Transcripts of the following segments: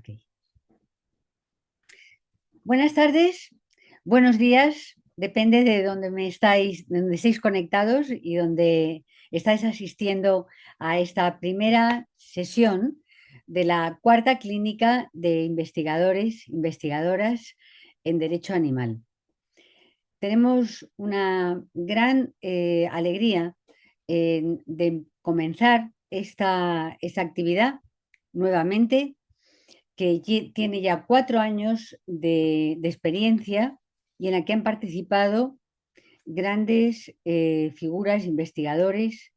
Ok. Buenas tardes, buenos días, depende de donde estéis conectados y donde estáis asistiendo a esta primera sesión de la cuarta clínica de investigadores, investigadoras en derecho animal. Tenemos una gran alegría de comenzar esta actividad nuevamente que tiene ya 4 años de experiencia y en la que han participado grandes figuras, investigadores.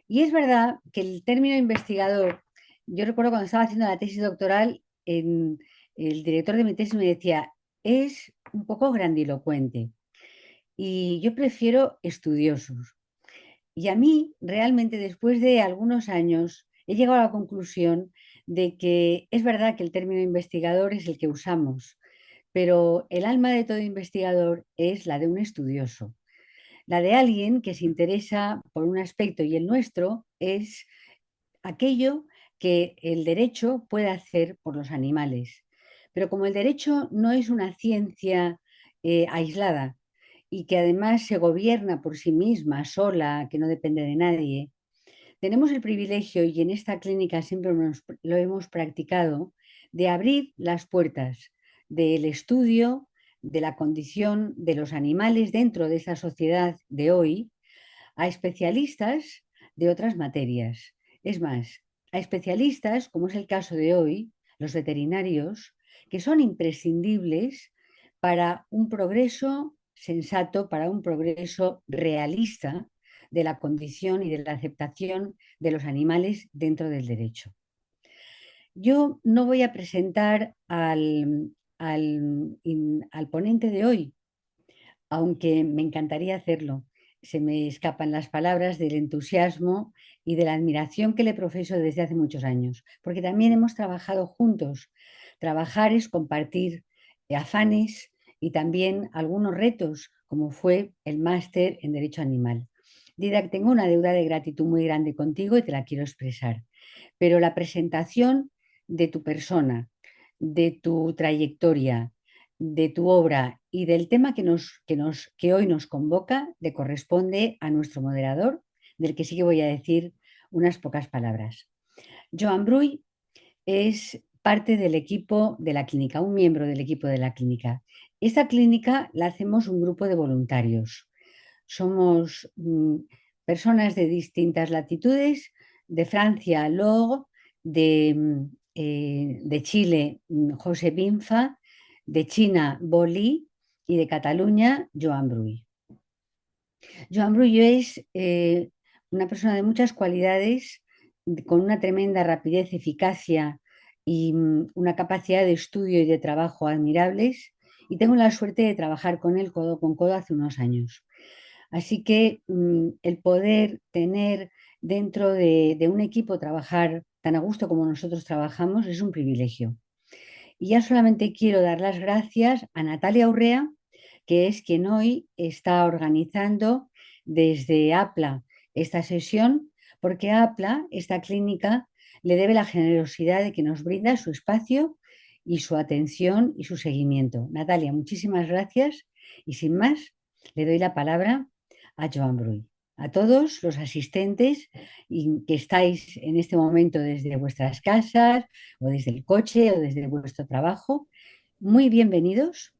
Y es verdad que el término investigador, yo recuerdo cuando estaba haciendo la tesis doctoral, el director de mi tesis me decía, es un poco grandilocuente y yo prefiero estudiosos. Y a mí, realmente, después de algunos años, he llegado a la conclusión de que es verdad que el término investigador es el que usamos, pero el alma de todo investigador es la de un estudioso, la de alguien que se interesa por un aspecto y el nuestro es aquello que el derecho puede hacer por los animales. Pero como el derecho no es una ciencia aislada y que además se gobierna por sí misma, sola, que no depende de nadie, tenemos el privilegio, y en esta clínica siempre lo hemos practicado, de abrir las puertas del estudio de la condición de los animales dentro de esta sociedad de hoy a especialistas de otras materias. Es más, a especialistas, como es el caso de hoy, los veterinarios, que son imprescindibles para un progreso sensato, para un progreso realista de la condición y de la aceptación de los animales dentro del derecho. Yo no voy a presentar al ponente de hoy, aunque me encantaría hacerlo. Se me escapan las palabras del entusiasmo y de la admiración que le profeso desde hace muchos años, porque también hemos trabajado juntos. Trabajar es compartir afanes y también algunos retos, como fue el máster en Derecho Animal. Didac, tengo una deuda de gratitud muy grande contigo y te la quiero expresar, pero la presentación de tu persona, de tu trayectoria, de tu obra y del tema que hoy nos convoca le corresponde a nuestro moderador, del que sí que voy a decir unas pocas palabras. Joan Bruy es parte del equipo de la clínica, un miembro del equipo de la clínica. Esta clínica la hacemos un grupo de voluntarios. Somos personas de distintas latitudes, de Francia, Log, de Chile, José Binfa, de China, Bolí, y de Cataluña, Joan Bruy. Joan Bruy es una persona de muchas cualidades, con una tremenda rapidez, eficacia y una capacidad de estudio y de trabajo admirables, y tengo la suerte de trabajar con él codo con codo hace unos años. Así que el poder tener dentro de un equipo trabajar tan a gusto como nosotros trabajamos es un privilegio. Y ya solamente quiero dar las gracias a Natalia Urrea, que es quien hoy está organizando desde APLA esta sesión, porque APLA, esta clínica, le debe la generosidad de que nos brinda su espacio y su atención y su seguimiento. Natalia, muchísimas gracias y sin más, le doy la palabra a Joan Bruy. A todos los asistentes y que estáis en este momento desde vuestras casas o desde el coche o desde vuestro trabajo, muy bienvenidos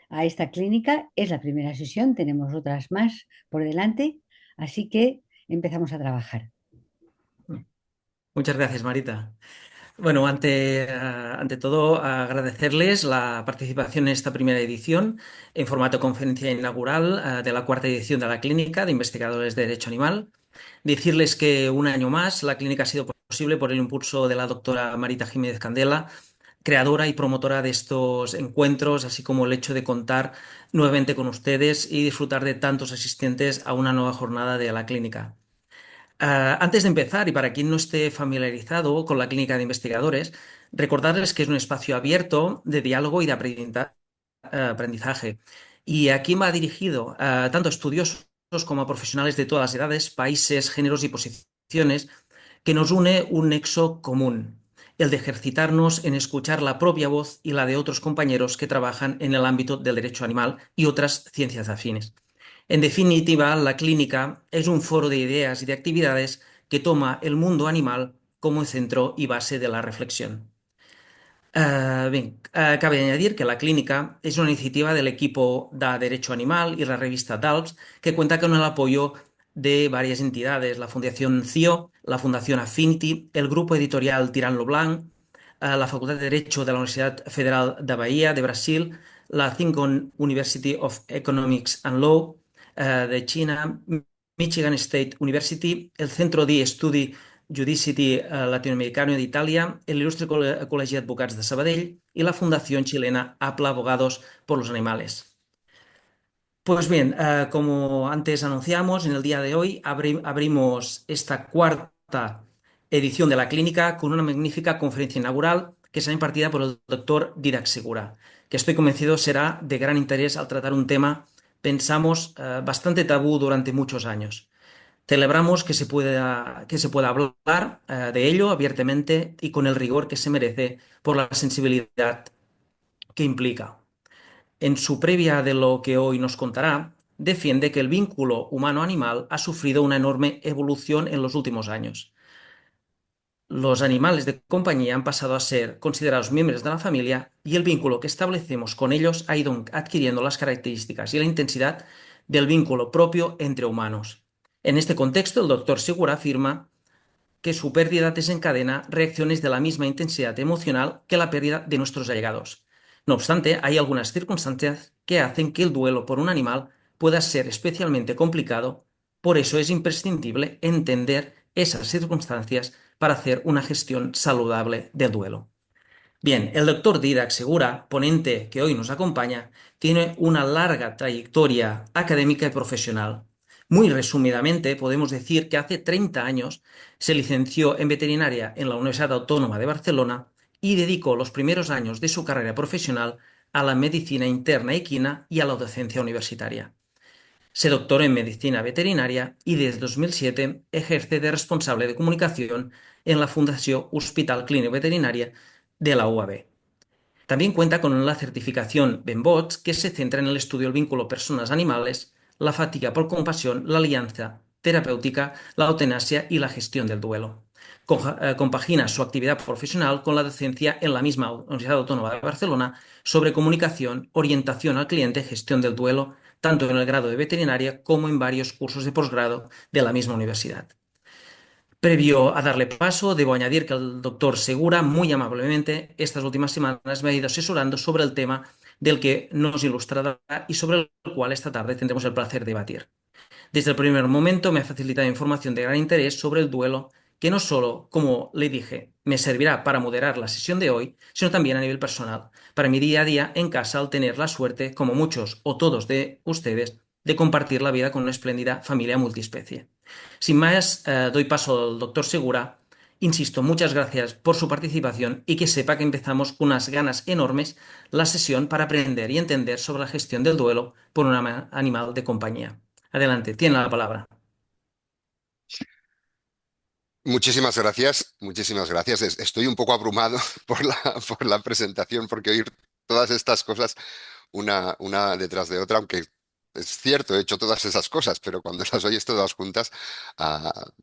a esta clínica. Es la primera sesión, tenemos otras más por delante, así que empezamos a trabajar. Muchas gracias, Marita. Bueno, ante todo, agradecerles la participación en esta primera edición en formato conferencia inaugural de la cuarta edición de la Clínica de Investigadores de Derecho Animal. Decirles que un año más la clínica ha sido posible por el impulso de la doctora Marita Jiménez Candela, creadora y promotora de estos encuentros, así como el hecho de contar nuevamente con ustedes y disfrutar de tantos asistentes a una nueva jornada de la clínica. Antes de empezar, y para quien no esté familiarizado con la Clínica de Investigadores, recordarles que es un espacio abierto de diálogo y de aprendizaje. ¿Y a quién va dirigido? Tanto a estudiosos como a profesionales de todas las edades, países, géneros y posiciones, que nos une un nexo común, el de ejercitarnos en escuchar la propia voz y la de otros compañeros que trabajan en el ámbito del derecho animal y otras ciencias afines. En definitiva, la clínica es un foro de ideas y de actividades que toma el mundo animal como centro y base de la reflexión. Cabe añadir que la clínica es una iniciativa del equipo da Derecho Animal y la revista DALBS que cuenta con el apoyo de varias entidades, la Fundación CIO, la Fundación Affinity, el grupo editorial Tirán lo Blanc, la Facultad de Derecho de la Universidad Federal de Bahía de Brasil, la Lincoln University of Economics and Law de China, Michigan State University, el Centro di Studi Judiciary Latinoamericano de Italia, el Ilustre Col·legi d'Advocats de Sabadell y la Fundación Chilena APLA Abogados por los Animales. Pues bien, como antes anunciamos, en el día de hoy abrimos esta cuarta edición de la clínica con una magnífica conferencia inaugural que será impartida por el doctor Dídac Segura, que estoy convencido será de gran interés al tratar un tema, pensamos, bastante tabú durante muchos años. Celebramos que se pueda hablar de ello abiertamente y con el rigor que se merece por la sensibilidad que implica. En su previa de lo que hoy nos contará, defiende que el vínculo humano-animal ha sufrido una enorme evolución en los últimos años. Los animales de compañía han pasado a ser considerados miembros de la familia y el vínculo que establecemos con ellos ha ido adquiriendo las características y la intensidad del vínculo propio entre humanos. En este contexto, el doctor Segura afirma que su pérdida desencadena reacciones de la misma intensidad emocional que la pérdida de nuestros allegados. No obstante, hay algunas circunstancias que hacen que el duelo por un animal pueda ser especialmente complicado, por eso es imprescindible entender esas circunstancias para hacer una gestión saludable del duelo. Bien, el doctor Didac Segura, ponente que hoy nos acompaña, tiene una larga trayectoria académica y profesional. Muy resumidamente, podemos decir que hace 30 años se licenció en veterinaria en la Universidad Autónoma de Barcelona y dedicó los primeros años de su carrera profesional a la medicina interna equina y a la docencia universitaria. Se doctoró en medicina veterinaria y desde 2007 ejerce de responsable de comunicación en la Fundación Hospital Clínic Veterinaria de la UAB. También cuenta con la certificación BENBOTS, que se centra en el estudio del vínculo personas-animales, la fatiga por compasión, la alianza terapéutica, la eutanasia y la gestión del duelo. Compagina su actividad profesional con la docencia en la misma Universidad Autónoma de Barcelona sobre comunicación, orientación al cliente, gestión del duelo, tanto en el grado de veterinaria como en varios cursos de posgrado de la misma universidad. Previo a darle paso, debo añadir que el doctor Segura, muy amablemente, estas últimas semanas me ha ido asesorando sobre el tema del que nos ilustrará y sobre el cual esta tarde tendremos el placer de debatir. Desde el primer momento me ha facilitado información de gran interés sobre el duelo, que no solo, como le dije, me servirá para moderar la sesión de hoy, sino también a nivel personal, para mi día a día en casa al tener la suerte, como muchos o todos de ustedes, de compartir la vida con una espléndida familia multiespecie. Sin más, doy paso al doctor Segura. Insisto, muchas gracias por su participación y que sepa que empezamos con unas ganas enormes la sesión para aprender y entender sobre la gestión del duelo por un animal de compañía. Adelante, tiene la palabra. Muchísimas gracias, muchísimas gracias. Estoy un poco abrumado por la presentación, porque oír todas estas cosas una detrás de otra, aunque es cierto, he hecho todas esas cosas, pero cuando las oyes todas juntas,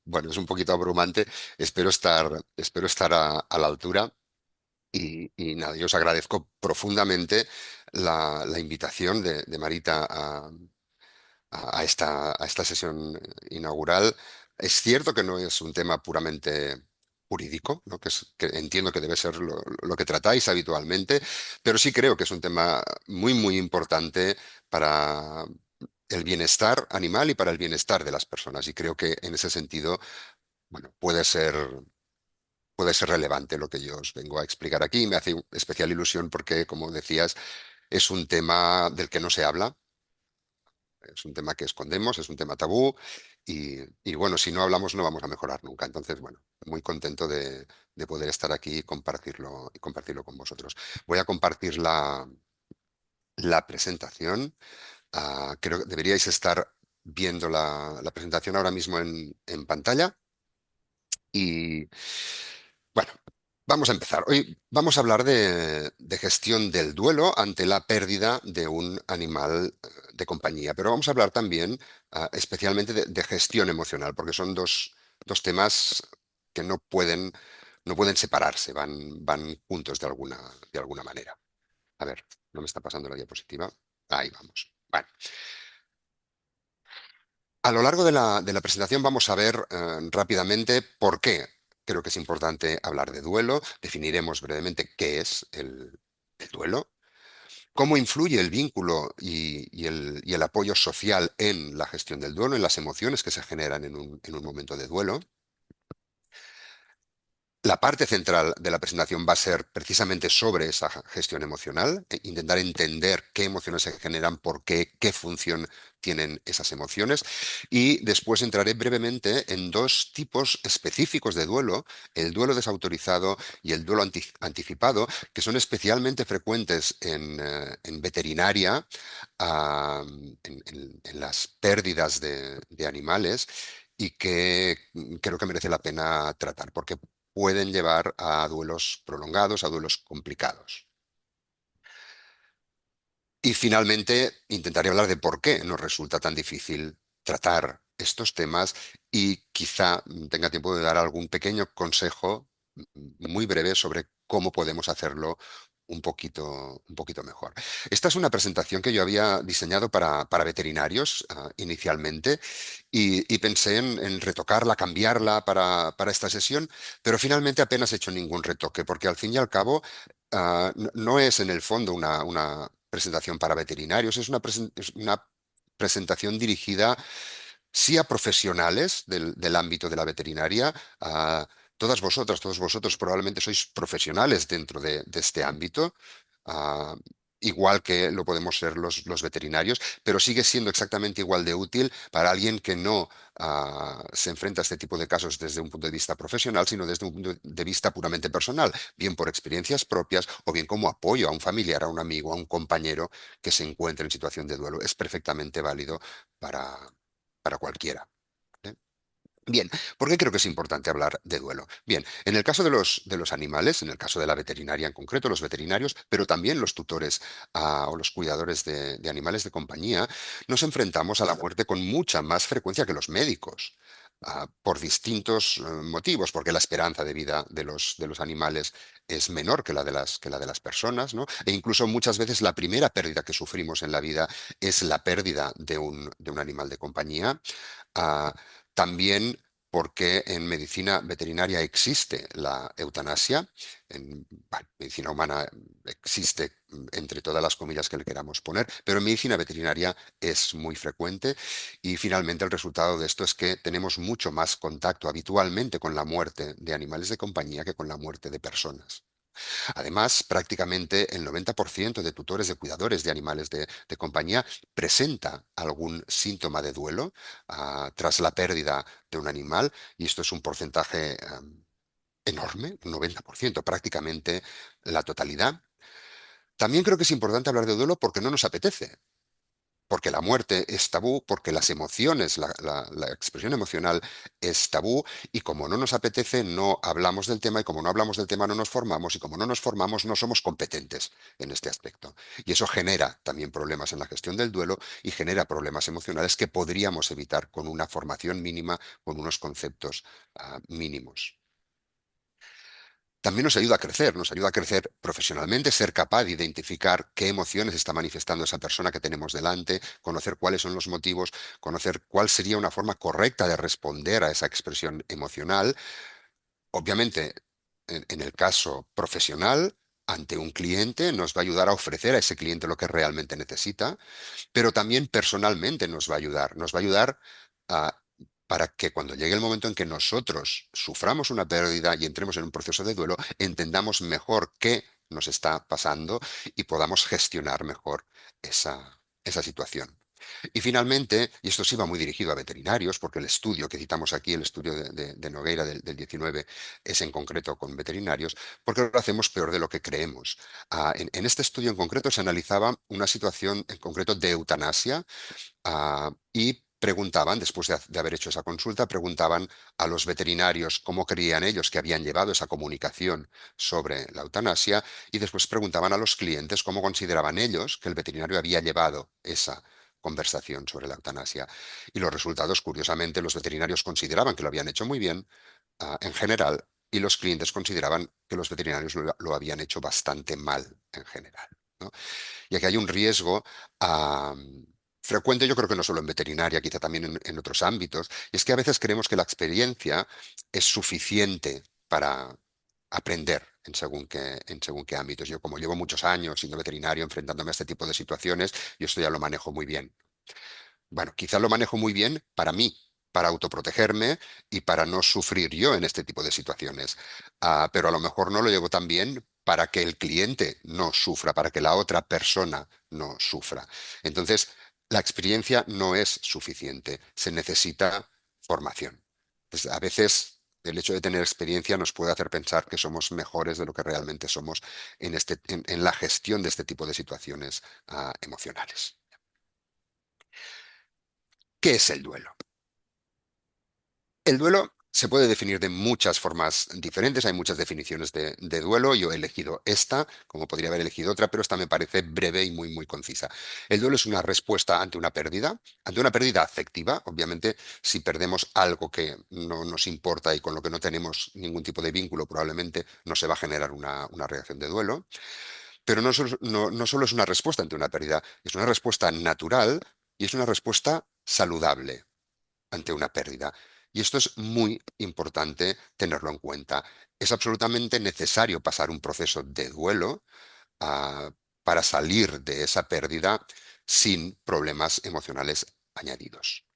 bueno, es un poquito abrumante. Espero estar a la altura y nada, yo os agradezco profundamente la invitación de Marita a esta sesión inaugural. Es cierto que no es un tema puramente jurídico, ¿no? Que entiendo que debe ser lo que tratáis habitualmente, pero sí creo que es un tema muy, muy importante para el bienestar animal y para el bienestar de las personas. Y creo que en ese sentido, bueno, puede ser relevante lo que yo os vengo a explicar aquí. Me hace especial ilusión porque, como decías, es un tema del que no se habla. Es un tema que escondemos, es un tema tabú y bueno, si no hablamos no vamos a mejorar nunca. Entonces, bueno, muy contento de poder estar aquí y compartirlo con vosotros. Voy a compartir la presentación. Creo que deberíais estar viendo la presentación ahora mismo en pantalla. Y bueno. Vamos a empezar. Hoy vamos a hablar de gestión del duelo ante la pérdida de un animal de compañía, pero vamos a hablar también especialmente de gestión emocional, porque son dos temas que no pueden separarse, van juntos de alguna manera. A ver, no me está pasando la diapositiva. Ahí vamos. Bueno, a lo largo de la presentación vamos a ver rápidamente por qué creo que es importante hablar de duelo. Definiremos brevemente qué es el duelo, cómo influye el vínculo y el apoyo social en la gestión del duelo, en las emociones que se generan en un momento de duelo. La parte central de la presentación va a ser precisamente sobre esa gestión emocional, intentar entender qué emociones se generan, por qué, qué función tienen esas emociones. Y después entraré brevemente en dos tipos específicos de duelo, el duelo desautorizado y el duelo anticipado, que son especialmente frecuentes en veterinaria, en las pérdidas de animales y que creo que merece la pena tratar, porque pueden llevar a duelos prolongados, a duelos complicados. Y finalmente intentaré hablar de por qué nos resulta tan difícil tratar estos temas y quizá tenga tiempo de dar algún pequeño consejo muy breve sobre cómo podemos hacerlo un poquito mejor. Esta es una presentación que yo había diseñado para veterinarios inicialmente y pensé en retocarla, cambiarla para esta sesión, pero finalmente apenas he hecho ningún retoque, porque al fin y al cabo no es en el fondo una presentación para veterinarios, es una presentación dirigida sí a profesionales del ámbito de la veterinaria. Todas vosotras, todos vosotros probablemente sois profesionales dentro de este ámbito. ah, Igual que lo podemos ser los veterinarios, pero sigue siendo exactamente igual de útil para alguien que no se enfrenta a este tipo de casos desde un punto de vista profesional, sino desde un punto de vista puramente personal, bien por experiencias propias o bien como apoyo a un familiar, a un amigo, a un compañero que se encuentre en situación de duelo. Es perfectamente válido para cualquiera. ¿Eh? Bien, ¿por qué creo que es importante hablar de duelo? Bien, en el caso de los animales, en el caso de la veterinaria en concreto, los veterinarios, pero también los tutores o los cuidadores de animales de compañía, nos enfrentamos a la muerte con mucha más frecuencia que los médicos. Por distintos motivos, porque la esperanza de vida de los animales es menor que la de las personas, ¿no? E incluso muchas veces la primera pérdida que sufrimos en la vida es la pérdida de un animal de compañía. Ah, También porque en medicina veterinaria existe la eutanasia, bueno, medicina humana existe entre todas las comillas que le queramos poner, pero en medicina veterinaria es muy frecuente y finalmente el resultado de esto es que tenemos mucho más contacto habitualmente con la muerte de animales de compañía que con la muerte de personas. Además, prácticamente el 90% de tutores de cuidadores de animales de compañía presenta algún síntoma de duelo tras la pérdida de un animal, y esto es un porcentaje enorme, un 90%, prácticamente la totalidad. También creo que es importante hablar de duelo porque no nos apetece, porque la muerte es tabú, porque las emociones, la expresión emocional es tabú, y como no nos apetece, no hablamos del tema, y como no hablamos del tema, no nos formamos, y como no nos formamos, no somos competentes en este aspecto. Y eso genera también problemas en la gestión del duelo y genera problemas emocionales que podríamos evitar con una formación mínima, con unos conceptos mínimos. También nos ayuda a crecer profesionalmente, ser capaz de identificar qué emociones está manifestando esa persona que tenemos delante, conocer cuáles son los motivos, conocer cuál sería una forma correcta de responder a esa expresión emocional. Obviamente, en el caso profesional, ante un cliente, nos va a ayudar a ofrecer a ese cliente lo que realmente necesita, pero también personalmente nos va a ayudar a- para que cuando llegue el momento en que nosotros suframos una pérdida y entremos en un proceso de duelo, entendamos mejor qué nos está pasando y podamos gestionar mejor esa situación. Y finalmente, y esto sí va muy dirigido a veterinarios, porque el estudio que citamos aquí, el estudio de Nogueira del 19, es en concreto con veterinarios, porque lo hacemos peor de lo que creemos. En este estudio en concreto se analizaba una situación en concreto de eutanasia y preguntaban, después de haber hecho esa consulta, preguntaban a los veterinarios cómo creían ellos que habían llevado esa comunicación sobre la eutanasia y después preguntaban a los clientes cómo consideraban ellos que el veterinario había llevado esa conversación sobre la eutanasia. Y los resultados, curiosamente, los veterinarios consideraban que lo habían hecho muy bien, en general, y los clientes consideraban que los veterinarios lo habían hecho bastante mal en general, ¿no? Y aquí hay un riesgo frecuente, yo creo que no solo en veterinaria, quizá también en otros ámbitos, y es que a veces creemos que la experiencia es suficiente para aprender en según qué ámbitos. Yo, como llevo muchos años siendo veterinario, enfrentándome a este tipo de situaciones, yo esto ya lo manejo muy bien. Bueno, quizá lo manejo muy bien para mí, para autoprotegerme y para no sufrir yo en este tipo de situaciones. Pero a lo mejor no lo llevo tan bien para que el cliente no sufra, para que la otra persona no sufra. Entonces, la experiencia no es suficiente, se necesita formación. Entonces, a veces el hecho de tener experiencia nos puede hacer pensar que somos mejores de lo que realmente somos en la gestión de este tipo de situaciones emocionales. ¿Qué es el duelo? El duelo se puede definir de muchas formas diferentes, hay muchas definiciones de duelo, yo he elegido esta, como podría haber elegido otra, pero esta me parece breve y muy, muy concisa. El duelo es una respuesta ante una pérdida afectiva, obviamente si perdemos algo que no nos importa y con lo que no tenemos ningún tipo de vínculo, probablemente no se va a generar una reacción de duelo, pero no solo es una respuesta ante una pérdida, es una respuesta natural y es una respuesta saludable ante una pérdida. Y esto es muy importante tenerlo en cuenta. Es absolutamente necesario pasar un proceso de duelo, para salir de esa pérdida sin problemas emocionales añadidos.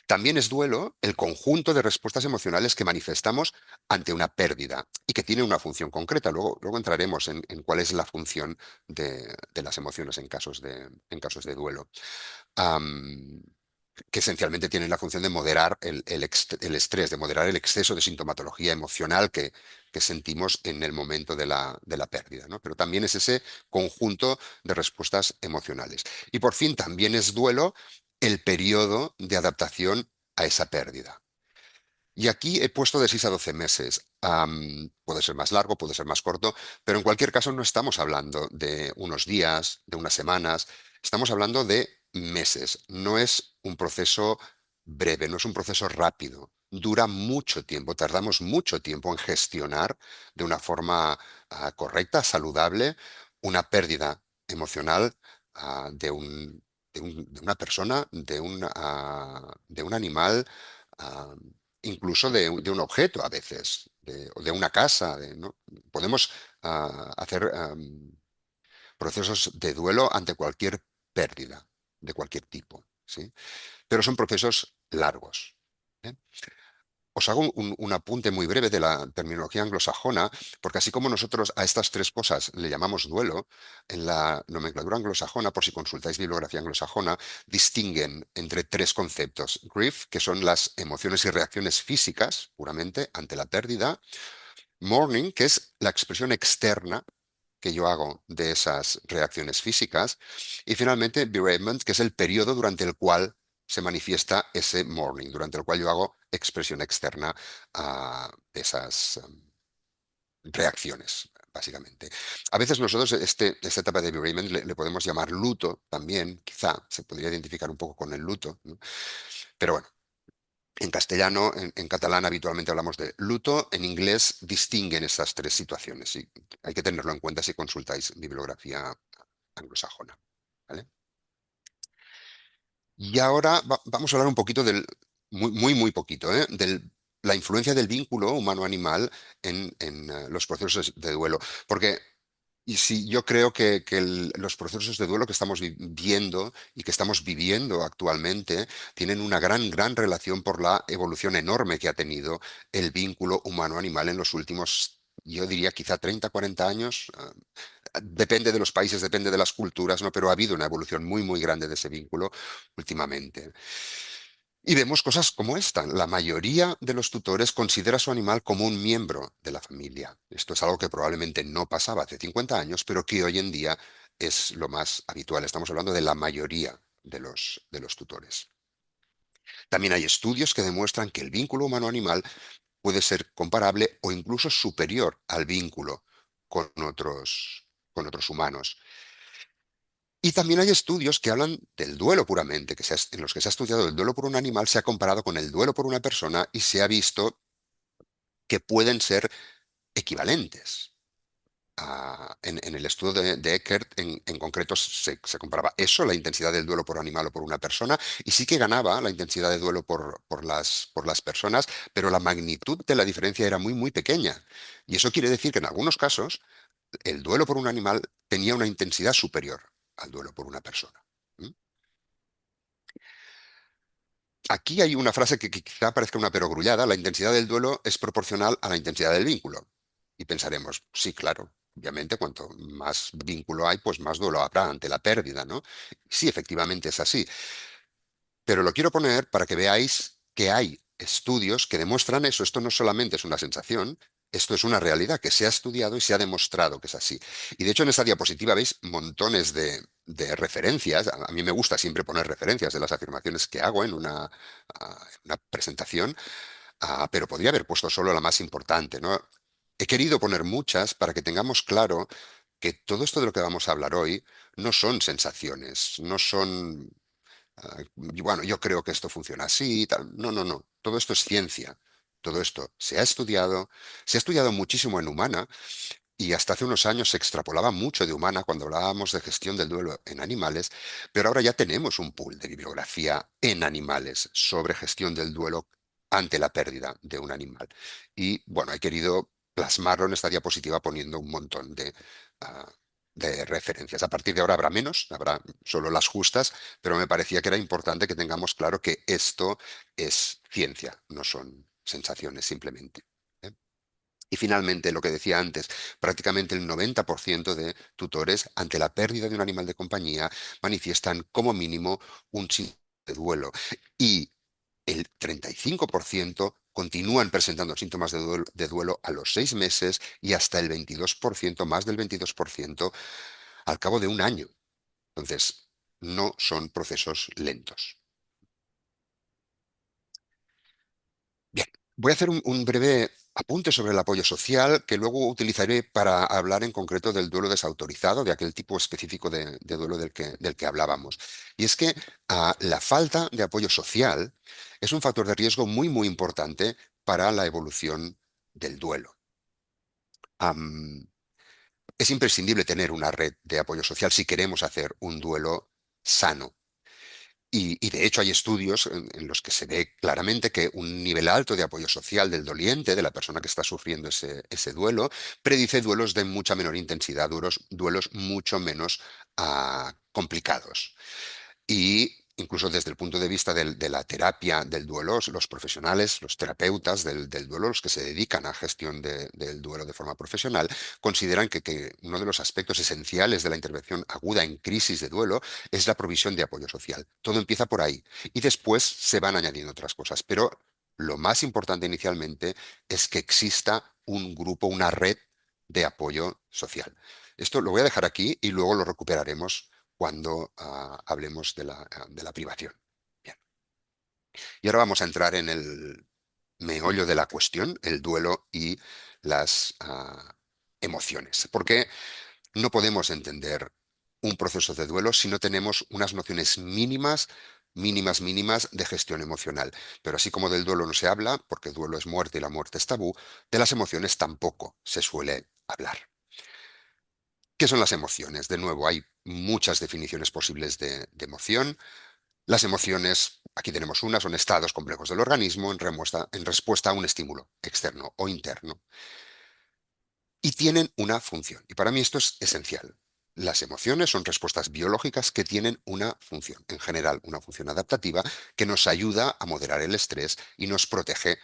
También es duelo el conjunto de respuestas emocionales que manifestamos ante una pérdida y que tiene una función concreta. Luego entraremos en cuál es la función de las emociones en casos de duelo. Am, que esencialmente tienen la función de moderar el estrés, de moderar el exceso de sintomatología emocional que sentimos en el momento de la pérdida, ¿no? Pero también es ese conjunto de respuestas emocionales. Y por fin también es duelo el periodo de adaptación a esa pérdida. Y aquí he puesto de 6 a 12 meses. Puede ser más largo, puede ser más corto, pero en cualquier caso no estamos hablando de unos días, de unas semanas, estamos hablando de meses. No es un proceso breve, no es un proceso rápido. Dura mucho tiempo, tardamos mucho tiempo en gestionar de una forma correcta, saludable, una pérdida emocional de una persona, de un animal. ah, Incluso de un objeto a veces, o de una casa, ¿no? Podemos hacer procesos de duelo ante cualquier pérdida, de cualquier tipo, ¿sí? Pero son procesos largos. ¿Eh? Os hago un apunte muy breve de la terminología anglosajona, porque así como nosotros a estas tres cosas le llamamos duelo, en la nomenclatura anglosajona, por si consultáis bibliografía anglosajona, distinguen entre tres conceptos. Grief, que son las emociones y reacciones físicas, puramente, ante la pérdida. Mourning, que es la expresión externa que yo hago de esas reacciones físicas. Y finalmente, bereavement, que es el periodo durante el cual se manifiesta ese mourning, durante el cual yo hago expresión externa de esas reacciones, básicamente. A veces nosotros esta etapa de bereavement le podemos llamar luto también, quizá se podría identificar un poco con el luto, ¿no? Pero bueno. En castellano, en catalán habitualmente hablamos de luto, en inglés distinguen estas tres situaciones y hay que tenerlo en cuenta si consultáis bibliografía anglosajona. ¿Vale? Y ahora vamos a hablar un poquito muy, muy, muy poquito, de la influencia del vínculo humano-animal en los procesos de duelo. Porque y sí, yo creo que los procesos de duelo que estamos viendo y que estamos viviendo actualmente tienen una gran, gran relación por la evolución enorme que ha tenido el vínculo humano-animal en los últimos, yo diría quizá 30, 40 años. Depende de los países, depende de las culturas, ¿no? Pero ha habido una evolución muy, muy grande de ese vínculo últimamente. Y vemos cosas como esta. La mayoría de los tutores considera a su animal como un miembro de la familia. Esto es algo que probablemente no pasaba hace 50 años, pero que hoy en día es lo más habitual. Estamos hablando de la mayoría de los tutores. También hay estudios que demuestran que el vínculo humano-animal puede ser comparable o incluso superior al vínculo con otros humanos. Y también hay estudios que hablan del duelo puramente, en los que se ha estudiado el duelo por un animal, se ha comparado con el duelo por una persona y se ha visto que pueden ser equivalentes. En el estudio de Eckert, en concreto, se comparaba eso, la intensidad del duelo por animal o por una persona, y sí que ganaba la intensidad de duelo por las personas, pero la magnitud de la diferencia era muy, muy pequeña. Y eso quiere decir que en algunos casos el duelo por un animal tenía una intensidad superior al duelo por una persona. ¿Mm? Aquí hay una frase que quizá parezca una perogrullada: la intensidad del duelo es proporcional a la intensidad del vínculo. Y pensaremos, sí, claro, obviamente cuanto más vínculo hay, pues más duelo habrá ante la pérdida, ¿no? Sí, efectivamente es así. Pero lo quiero poner para que veáis que hay estudios que demuestran eso. Esto no solamente es una sensación, esto es una realidad que se ha estudiado y se ha demostrado que es así. Y de hecho en esta diapositiva veis montones de referencias. A mí me gusta siempre poner referencias de las afirmaciones que hago en una presentación, pero podría haber puesto solo la más importante, ¿no? He querido poner muchas para que tengamos claro que todo esto de lo que vamos a hablar hoy no son sensaciones, no son y bueno, yo creo que esto funciona así y tal. No, no, no. Todo esto es ciencia. Todo esto se ha estudiado muchísimo en humana, y hasta hace unos años se extrapolaba mucho de humana cuando hablábamos de gestión del duelo en animales, pero ahora ya tenemos un pool de bibliografía en animales sobre gestión del duelo ante la pérdida de un animal. Y bueno, he querido plasmarlo en esta diapositiva poniendo un montón ah, de referencias. A partir de ahora habrá menos, habrá solo las justas, pero me parecía que era importante que tengamos claro que esto es ciencia, no son sensaciones simplemente. ¿Eh? Y finalmente, lo que decía antes, prácticamente el 90% de tutores ante la pérdida de un animal de compañía manifiestan como mínimo un síntoma de duelo, y el 35% continúan presentando síntomas de duelo a los 6 meses, y hasta el 22%, más del 22%, al cabo de un año. Entonces, no son procesos lentos. Bien, voy a hacer un breve apunte sobre el apoyo social que luego utilizaré para hablar en concreto del duelo desautorizado, de aquel tipo específico de duelo del que hablábamos. Y es que la falta de apoyo social es un factor de riesgo muy, muy importante para la evolución del duelo. Am, es imprescindible tener una red de apoyo social si queremos hacer un duelo sano. Y de hecho hay estudios en los que se ve claramente que un nivel alto de apoyo social del doliente, de la persona que está sufriendo ese duelo, predice duelos de mucha menor intensidad, duelos mucho menos complicados. Y incluso desde el punto de vista de la terapia del duelo, los profesionales, los terapeutas del duelo, los que se dedican a gestión del duelo de forma profesional, consideran que uno de los aspectos esenciales de la intervención aguda en crisis de duelo es la provisión de apoyo social. Todo empieza por ahí y después se van añadiendo otras cosas. Pero lo más importante inicialmente es que exista un grupo, una red de apoyo social. Esto lo voy a dejar aquí y luego lo recuperaremos cuando hablemos de la privación. Bien. Y ahora vamos a entrar en el meollo de la cuestión, el duelo y las emociones. Porque no podemos entender un proceso de duelo si no tenemos unas nociones mínimas, mínimas, mínimas de gestión emocional. Pero así como del duelo no se habla, porque el duelo es muerte y la muerte es tabú, de las emociones tampoco se suele hablar. ¿Qué son las emociones? De nuevo, hay muchas definiciones posibles de emoción. Las emociones, aquí tenemos una, son estados complejos del organismo en respuesta a un estímulo externo o interno. Y tienen una función. Y para mí esto es esencial. Las emociones son respuestas biológicas que tienen una función, en general una función adaptativa que nos ayuda a moderar el estrés y nos protege,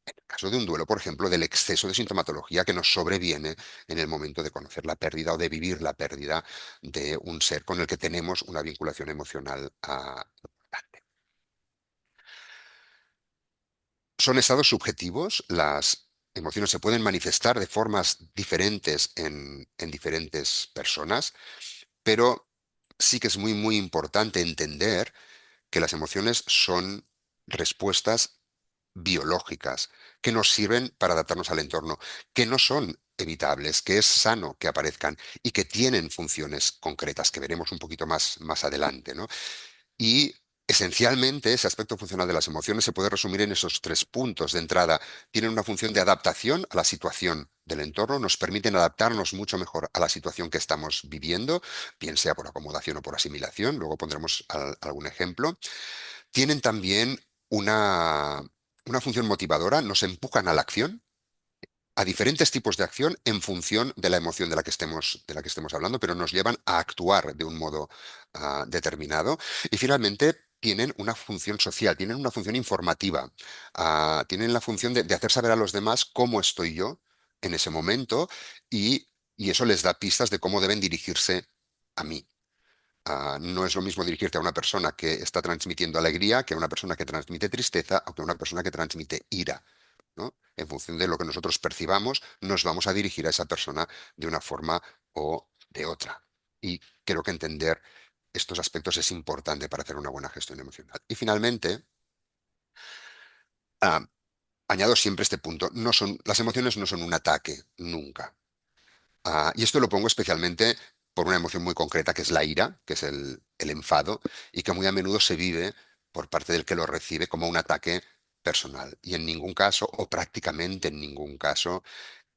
en el caso de un duelo, por ejemplo, del exceso de sintomatología que nos sobreviene en el momento de conocer la pérdida o de vivir la pérdida de un ser con el que tenemos una vinculación emocional importante. Son estados subjetivos. Las emociones se pueden manifestar de formas diferentes en diferentes personas, pero sí que es muy, muy importante entender que las emociones son respuestas biológicas que nos sirven para adaptarnos al entorno, que no son evitables, que es sano que aparezcan y que tienen funciones concretas que veremos un poquito más adelante, ¿no? Y esencialmente ese aspecto funcional de las emociones se puede resumir en esos tres puntos de entrada. Tienen una función de adaptación a la situación del entorno, nos permiten adaptarnos mucho mejor a la situación que estamos viviendo, bien sea por acomodación o por asimilación, luego pondremos algún ejemplo. Tienen también una función motivadora, nos empujan a la acción, a diferentes tipos de acción en función de la emoción de la que estemos hablando, pero nos llevan a actuar de un modo determinado. Y finalmente tienen una función social, tienen una función informativa, tienen la función de hacer saber a los demás cómo estoy yo en ese momento y eso les da pistas de cómo deben dirigirse a mí. No es lo mismo dirigirte a una persona que está transmitiendo alegría que a una persona que transmite tristeza o que a una persona que transmite ira, ¿no? En función de lo que nosotros percibamos, nos vamos a dirigir a esa persona de una forma o de otra. Y creo que entender estos aspectos es importante para hacer una buena gestión emocional. Y finalmente, ah, añado siempre este punto, las emociones no son un ataque, nunca. Y esto lo pongo especialmente por una emoción muy concreta, que es la ira, que es el enfado, y que muy a menudo se vive por parte del que lo recibe como un ataque personal. Y en ningún caso, o prácticamente en ningún caso,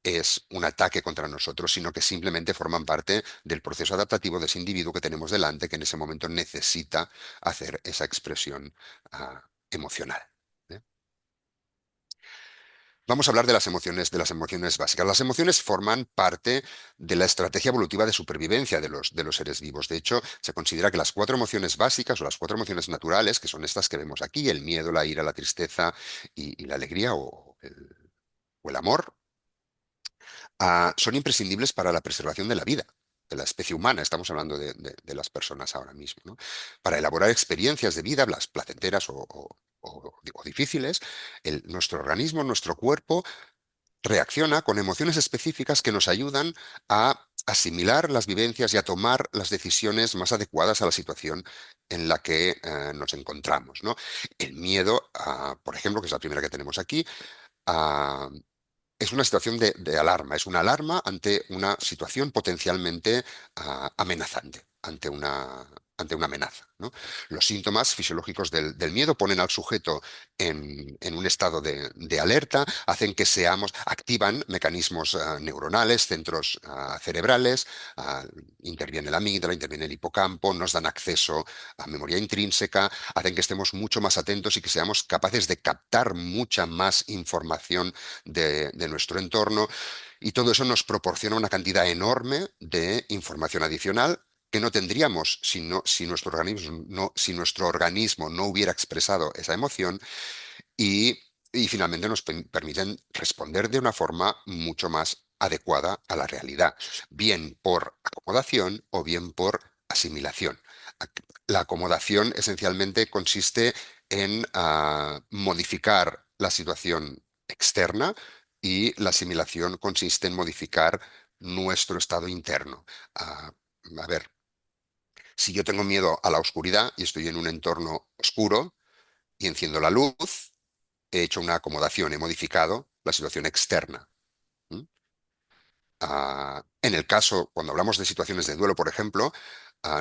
es un ataque contra nosotros, sino que simplemente forman parte del proceso adaptativo de ese individuo que tenemos delante, que en ese momento necesita hacer esa expresión emocional. ¿Eh? Vamos a hablar de las emociones básicas. Las emociones forman parte de la estrategia evolutiva de supervivencia de los seres vivos. De hecho, se considera que las cuatro emociones básicas o las cuatro emociones naturales, que son estas que vemos aquí, el miedo, la ira, la tristeza y la alegría o el amor, son imprescindibles para la preservación de la vida, de la especie humana. Estamos hablando de las personas ahora mismo, ¿no? Para elaborar experiencias de vida, las placenteras o difíciles, nuestro organismo, nuestro cuerpo reacciona con emociones específicas que nos ayudan a asimilar las vivencias y a tomar las decisiones más adecuadas a la situación en la que nos encontramos, ¿no? El miedo, por ejemplo, que es la primera que tenemos aquí, ah, es una situación de alarma, es una alarma ante una situación potencialmente amenazante, ante una amenaza, ¿no? Los síntomas fisiológicos del miedo ponen al sujeto en un estado de alerta, hacen que activan mecanismos neuronales, centros cerebrales, ah, interviene la amígdala, interviene el hipocampo, nos dan acceso a memoria intrínseca, hacen que estemos mucho más atentos y que seamos capaces de captar mucha más información de nuestro entorno, y todo eso nos proporciona una cantidad enorme de información adicional que no tendríamos si nuestro organismo no hubiera expresado esa emoción y finalmente nos permiten responder de una forma mucho más adecuada a la realidad, bien por acomodación o bien por asimilación. La acomodación esencialmente consiste en modificar la situación externa y la asimilación consiste en modificar nuestro estado interno. Ah, a ver, si yo tengo miedo a la oscuridad y estoy en un entorno oscuro y enciendo la luz, he hecho una acomodación, he modificado la situación externa. ¿Mm? En el caso, cuando hablamos de situaciones de duelo, por ejemplo,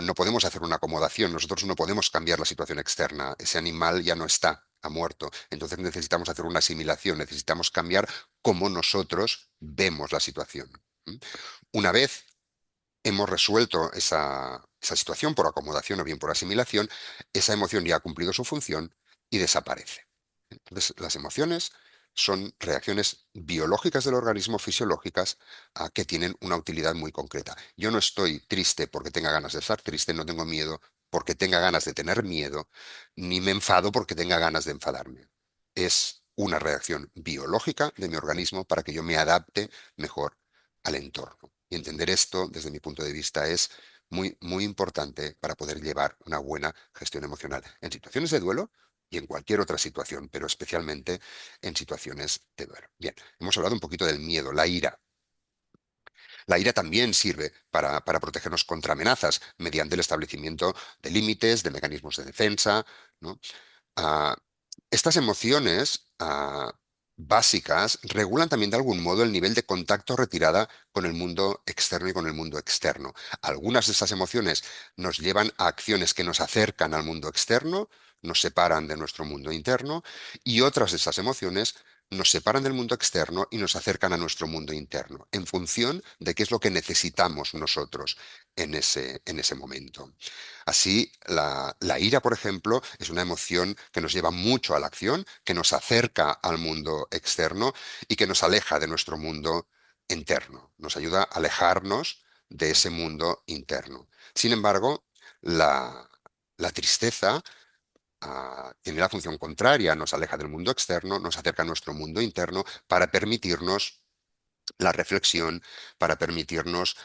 no podemos hacer una acomodación, nosotros no podemos cambiar la situación externa, ese animal ya no está, ha muerto, entonces necesitamos hacer una asimilación, necesitamos cambiar cómo nosotros vemos la situación. ¿Mm? Una vez hemos resuelto esa situación por acomodación o bien por asimilación, esa emoción ya ha cumplido su función y desaparece. Entonces, las emociones son reacciones biológicas del organismo, fisiológicas, que tienen una utilidad muy concreta. Yo no estoy triste porque tenga ganas de estar triste, no tengo miedo porque tenga ganas de tener miedo, ni me enfado porque tenga ganas de enfadarme. Es una reacción biológica de mi organismo para que yo me adapte mejor al entorno. Y entender esto, desde mi punto de vista, es muy, muy importante para poder llevar una buena gestión emocional en situaciones de duelo y en cualquier otra situación, pero especialmente en situaciones de duelo. Bien, hemos hablado un poquito del miedo, la ira. La ira también sirve para protegernos contra amenazas mediante el establecimiento de límites, de mecanismos de defensa, ¿no? Ah, Estas emociones básicas regulan también de algún modo el nivel de contacto o retirada con el mundo externo y con el mundo externo. Algunas de estas emociones nos llevan a acciones que nos acercan al mundo externo, nos separan de nuestro mundo interno, y otras de estas emociones nos separan del mundo externo y nos acercan a nuestro mundo interno, en función de qué es lo que necesitamos nosotros en ese momento. Así, la ira, por ejemplo, es una emoción que nos lleva mucho a la acción, que nos acerca al mundo externo y que nos aleja de nuestro mundo interno. Nos ayuda a alejarnos de ese mundo interno. Sin embargo, la tristeza tiene la función contraria, nos aleja del mundo externo, nos acerca a nuestro mundo interno para permitirnos la reflexión, para permitirnos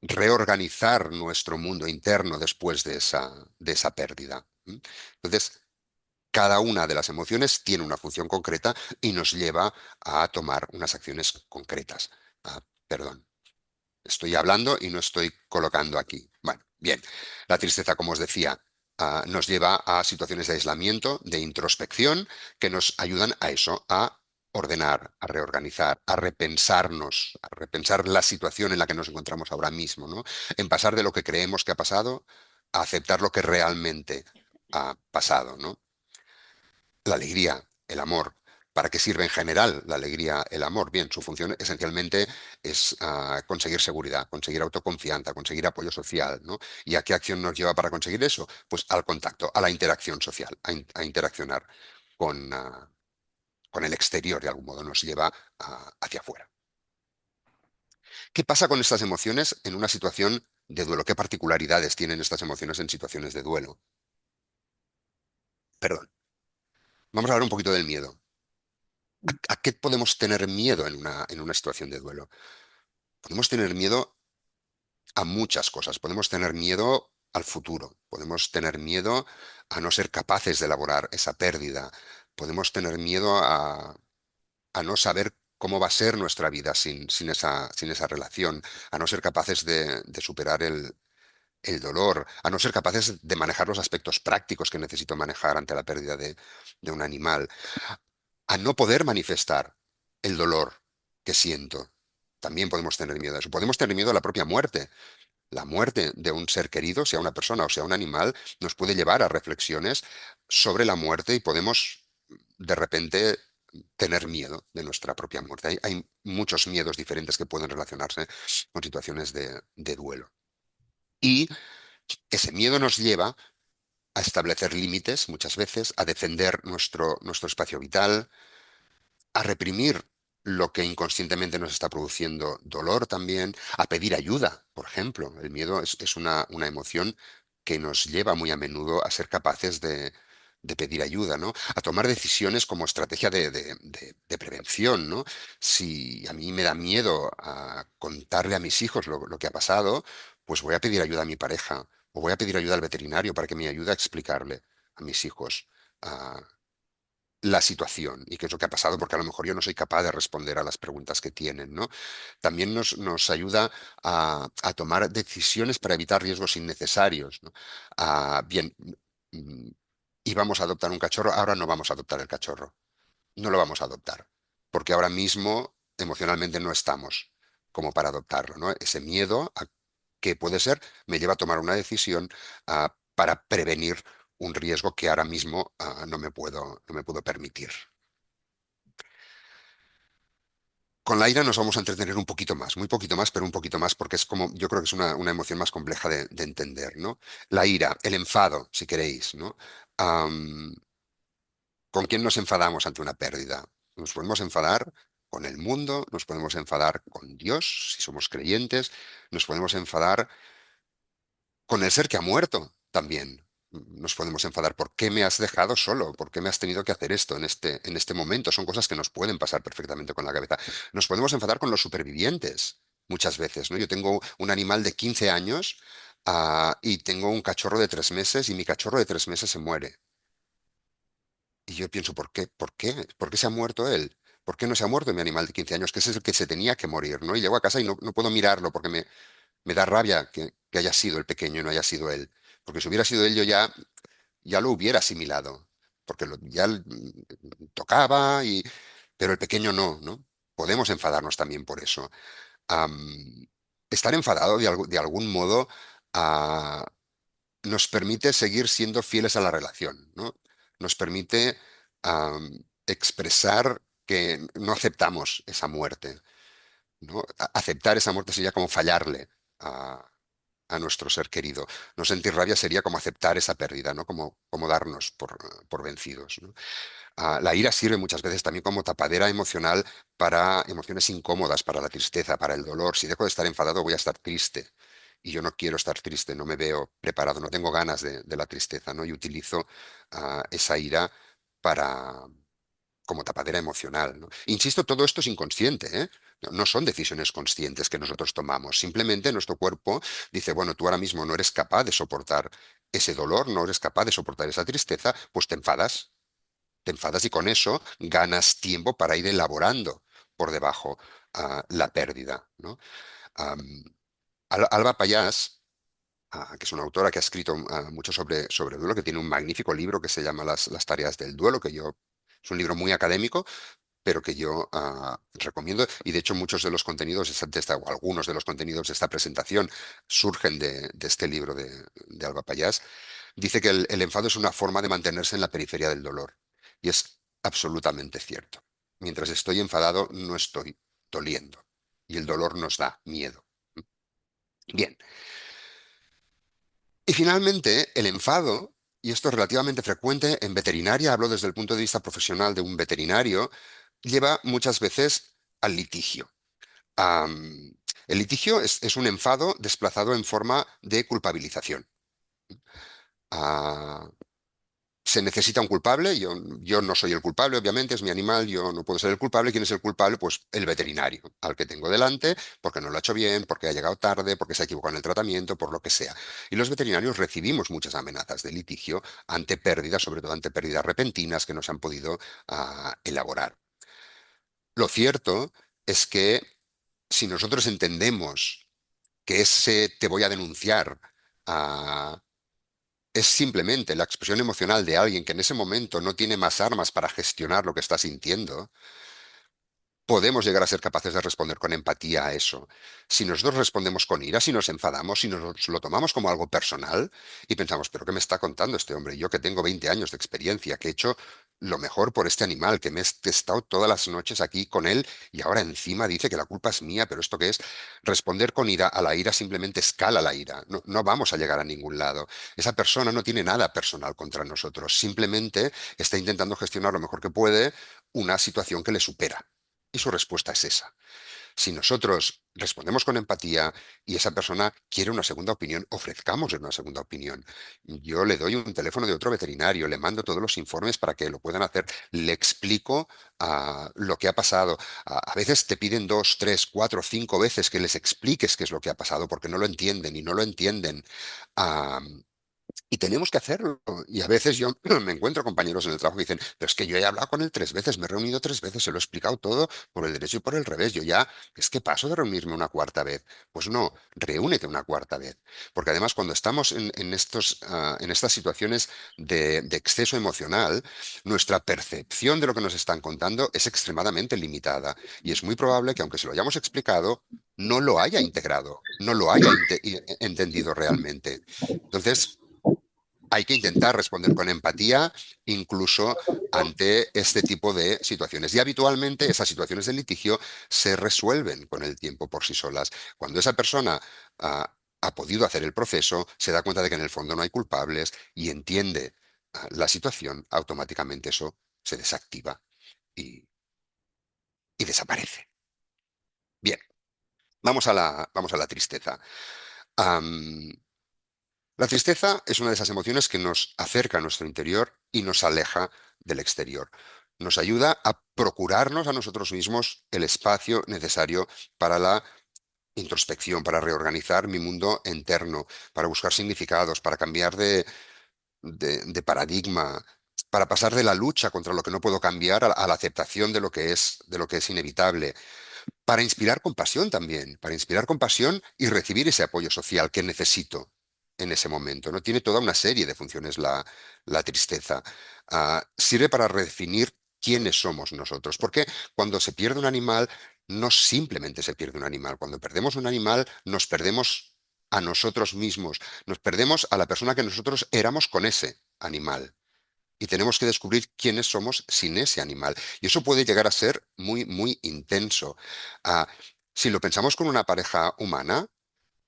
reorganizar nuestro mundo interno después de esa pérdida. ¿M? Entonces, cada una de las emociones tiene una función concreta y nos lleva a tomar unas acciones concretas. Perdón, estoy hablando y no estoy colocando aquí. Bueno, bien. La tristeza, como os decía, nos lleva a situaciones de aislamiento, de introspección, que nos ayudan a eso, a ordenar, a reorganizar, a repensarnos, a repensar la situación en la que nos encontramos ahora mismo, ¿no? En pasar de lo que creemos que ha pasado a aceptar lo que realmente ha pasado, ¿no? La alegría, el amor. ¿Para qué sirve en general la alegría, el amor? Bien, su función esencialmente es conseguir seguridad, conseguir autoconfianza, conseguir apoyo social, ¿no? ¿Y a qué acción nos lleva para conseguir eso? Pues al contacto, a la interacción social, a interaccionar con, con el exterior, de algún modo, nos lleva hacia afuera. ¿Qué pasa con estas emociones en una situación de duelo? ¿Qué particularidades tienen estas emociones en situaciones de duelo? Perdón. Vamos a hablar un poquito del miedo. ¿A qué podemos tener miedo en una situación de duelo? Podemos tener miedo a muchas cosas. Podemos tener miedo al futuro. Podemos tener miedo a no ser capaces de elaborar esa pérdida. Podemos tener miedo a no saber cómo va a ser nuestra vida sin esa relación, a no ser capaces de superar el dolor, a no ser capaces de manejar los aspectos prácticos que necesito manejar ante la pérdida de un animal, a no poder manifestar el dolor que siento. También podemos tener miedo a eso. Podemos tener miedo a la propia muerte. La muerte de un ser querido, sea una persona o sea un animal, nos puede llevar a reflexiones sobre la muerte y podemos de repente tener miedo de nuestra propia muerte. Hay muchos miedos diferentes que pueden relacionarse con situaciones de duelo. Y ese miedo nos lleva a establecer límites muchas veces, a defender nuestro espacio vital, a reprimir lo que inconscientemente nos está produciendo dolor también, a pedir ayuda, por ejemplo. El miedo es una emoción que nos lleva muy a menudo a ser capaces de pedir ayuda, ¿no? A tomar decisiones como estrategia de prevención, ¿no? Si a mí me da miedo a contarle a mis hijos lo que ha pasado, pues voy a pedir ayuda a mi pareja o voy a pedir ayuda al veterinario para que me ayude a explicarle a mis hijos la situación y qué es lo que ha pasado, porque a lo mejor yo no soy capaz de responder a las preguntas que tienen, ¿no? También nos ayuda a tomar decisiones para evitar riesgos innecesarios, ¿no? Bien, mm, íbamos a adoptar un cachorro, ahora no vamos a adoptar el cachorro, no lo vamos a adoptar, porque ahora mismo emocionalmente no estamos como para adoptarlo, ¿no? Ese miedo a que puede ser me lleva a tomar una decisión para prevenir un riesgo que ahora mismo no me puedo permitir. Con la ira nos vamos a entretener un poquito más, muy poquito más, pero un poquito más, porque es como, yo creo que es una emoción más compleja de entender, ¿no? La ira, el enfado, si queréis, ¿no? Am, ¿Con quién nos enfadamos ante una pérdida? Nos podemos enfadar con el mundo, nos podemos enfadar con Dios, si somos creyentes, nos podemos enfadar con el ser que ha muerto también. Nos podemos enfadar. ¿Por qué me has dejado solo? ¿Por qué me has tenido que hacer esto en este momento? Son cosas que nos pueden pasar perfectamente con la cabeza. Nos podemos enfadar con los supervivientes muchas veces, ¿no? Yo tengo un animal de 15 años, y tengo un cachorro de 3 meses y mi cachorro de 3 meses se muere. Y yo pienso, ¿por qué? ¿Por qué? ¿Por qué se ha muerto él? ¿Por qué no se ha muerto mi animal de 15 años? Que ese es el que se tenía que morir, ¿no? Y llego a casa y no puedo mirarlo porque me da rabia que haya sido el pequeño y no haya sido él. Porque si hubiera sido él, yo ya lo hubiera asimilado. porque ya tocaba, pero el pequeño no, ¿no? Podemos enfadarnos también por eso. Am, Estar enfadado de algún modo nos permite seguir siendo fieles a la relación, ¿no? Nos permite expresar que no aceptamos esa muerte, ¿no? Aceptar esa muerte sería como fallarle a nuestro ser querido. No sentir rabia sería como aceptar esa pérdida, ¿no? Como darnos por vencidos, ¿no? La ira sirve muchas veces también como tapadera emocional para emociones incómodas, para la tristeza, para el dolor. Si dejo de estar enfadado, voy a estar triste. Y yo no quiero estar triste, no me veo preparado, no tengo ganas de la tristeza, ¿no? Y utilizo esa ira para, como tapadera emocional, ¿no? Insisto, todo esto es inconsciente, ¿eh? No son decisiones conscientes que nosotros tomamos. Simplemente nuestro cuerpo dice, bueno, tú ahora mismo no eres capaz de soportar ese dolor, no eres capaz de soportar esa tristeza, pues te enfadas. Te enfadas y con eso ganas tiempo para ir elaborando por debajo la pérdida, ¿no? Am, Alba Pallás, que es una autora que ha escrito mucho sobre duelo, que tiene un magnífico libro que se llama Las tareas del duelo, es un libro muy académico, pero que yo recomiendo, y de hecho muchos de los contenidos o algunos de los contenidos de esta presentación surgen de este libro de Alba Pallás. Dice que el enfado es una forma de mantenerse en la periferia del dolor. Y es absolutamente cierto. Mientras estoy enfadado, no estoy doliendo. Y el dolor nos da miedo. Bien. Y finalmente, el enfado, y esto es relativamente frecuente en veterinaria, hablo desde el punto de vista profesional de un veterinario, lleva muchas veces al litigio. Am, el litigio es un enfado desplazado en forma de culpabilización. Ah, Se necesita un culpable, yo no soy el culpable, obviamente, es mi animal, yo no puedo ser el culpable. ¿Quién es el culpable? Pues el veterinario, al que tengo delante, porque no lo ha hecho bien, porque ha llegado tarde, porque se ha equivocado en el tratamiento, por lo que sea. Y los veterinarios recibimos muchas amenazas de litigio ante pérdidas, sobre todo ante pérdidas repentinas que no se han podido elaborar. Lo cierto es que si nosotros entendemos que ese te voy a denunciar ah, es simplemente la expresión emocional de alguien que en ese momento no tiene más armas para gestionar lo que está sintiendo, podemos llegar a ser capaces de responder con empatía a eso. Si nosotros respondemos con ira, si nos enfadamos, si nos lo tomamos como algo personal y pensamos, pero ¿qué me está contando este hombre? Yo que tengo 20 años de experiencia, que he hecho lo mejor por este animal, que me he estado todas las noches aquí con él y ahora encima dice que la culpa es mía, pero ¿esto qué es? Responder con ira a la ira simplemente escala la ira. No, no vamos a llegar a ningún lado. Esa persona no tiene nada personal contra nosotros, simplemente está intentando gestionar lo mejor que puede una situación que le supera. Y su respuesta es esa. Si nosotros respondemos con empatía y esa persona quiere una segunda opinión, ofrezcámosle una segunda opinión. Yo le doy un teléfono de otro veterinario, le mando todos los informes para que lo puedan hacer, le explico lo que ha pasado. A veces te piden 2, 3, 4, 5 veces que les expliques qué es lo que ha pasado porque no lo entienden y no lo entienden. Ah, y tenemos que hacerlo. Y a veces yo me encuentro compañeros en el trabajo que dicen, pero es que yo he hablado con él 3 veces, me he reunido 3 veces, se lo he explicado todo por el derecho y por el revés. Yo ya, es que paso de reunirme una cuarta vez. Pues no, reúnete una cuarta vez. Porque además cuando estamos en estas situaciones de exceso emocional, nuestra percepción de lo que nos están contando es extremadamente limitada. Y es muy probable que aunque se lo hayamos explicado, no lo haya integrado, no lo haya entendido realmente. Entonces, hay que intentar responder con empatía incluso ante este tipo de situaciones. Y habitualmente esas situaciones de litigio se resuelven con el tiempo por sí solas. Cuando esa persona ha podido hacer el proceso, se da cuenta de que en el fondo no hay culpables y entiende la situación, automáticamente eso se desactiva y, y desaparece. Bien, vamos a la tristeza. Am, La tristeza es una de esas emociones que nos acerca a nuestro interior y nos aleja del exterior. Nos ayuda a procurarnos a nosotros mismos el espacio necesario para la introspección, para reorganizar mi mundo interno, para buscar significados, para cambiar de paradigma, para pasar de la lucha contra lo que no puedo cambiar a la aceptación de lo que es inevitable, para inspirar compasión también, para inspirar compasión y recibir ese apoyo social que necesito. en ese momento, ¿no? Tiene toda una serie de funciones la tristeza. Sirve para redefinir quiénes somos nosotros, porque cuando se pierde un animal, no simplemente se pierde un animal. Cuando perdemos un animal, nos perdemos a nosotros mismos, nos perdemos a la persona que nosotros éramos con ese animal. Y tenemos que descubrir quiénes somos sin ese animal. Y eso puede llegar a ser muy, muy intenso. Ah, si lo pensamos con una pareja humana,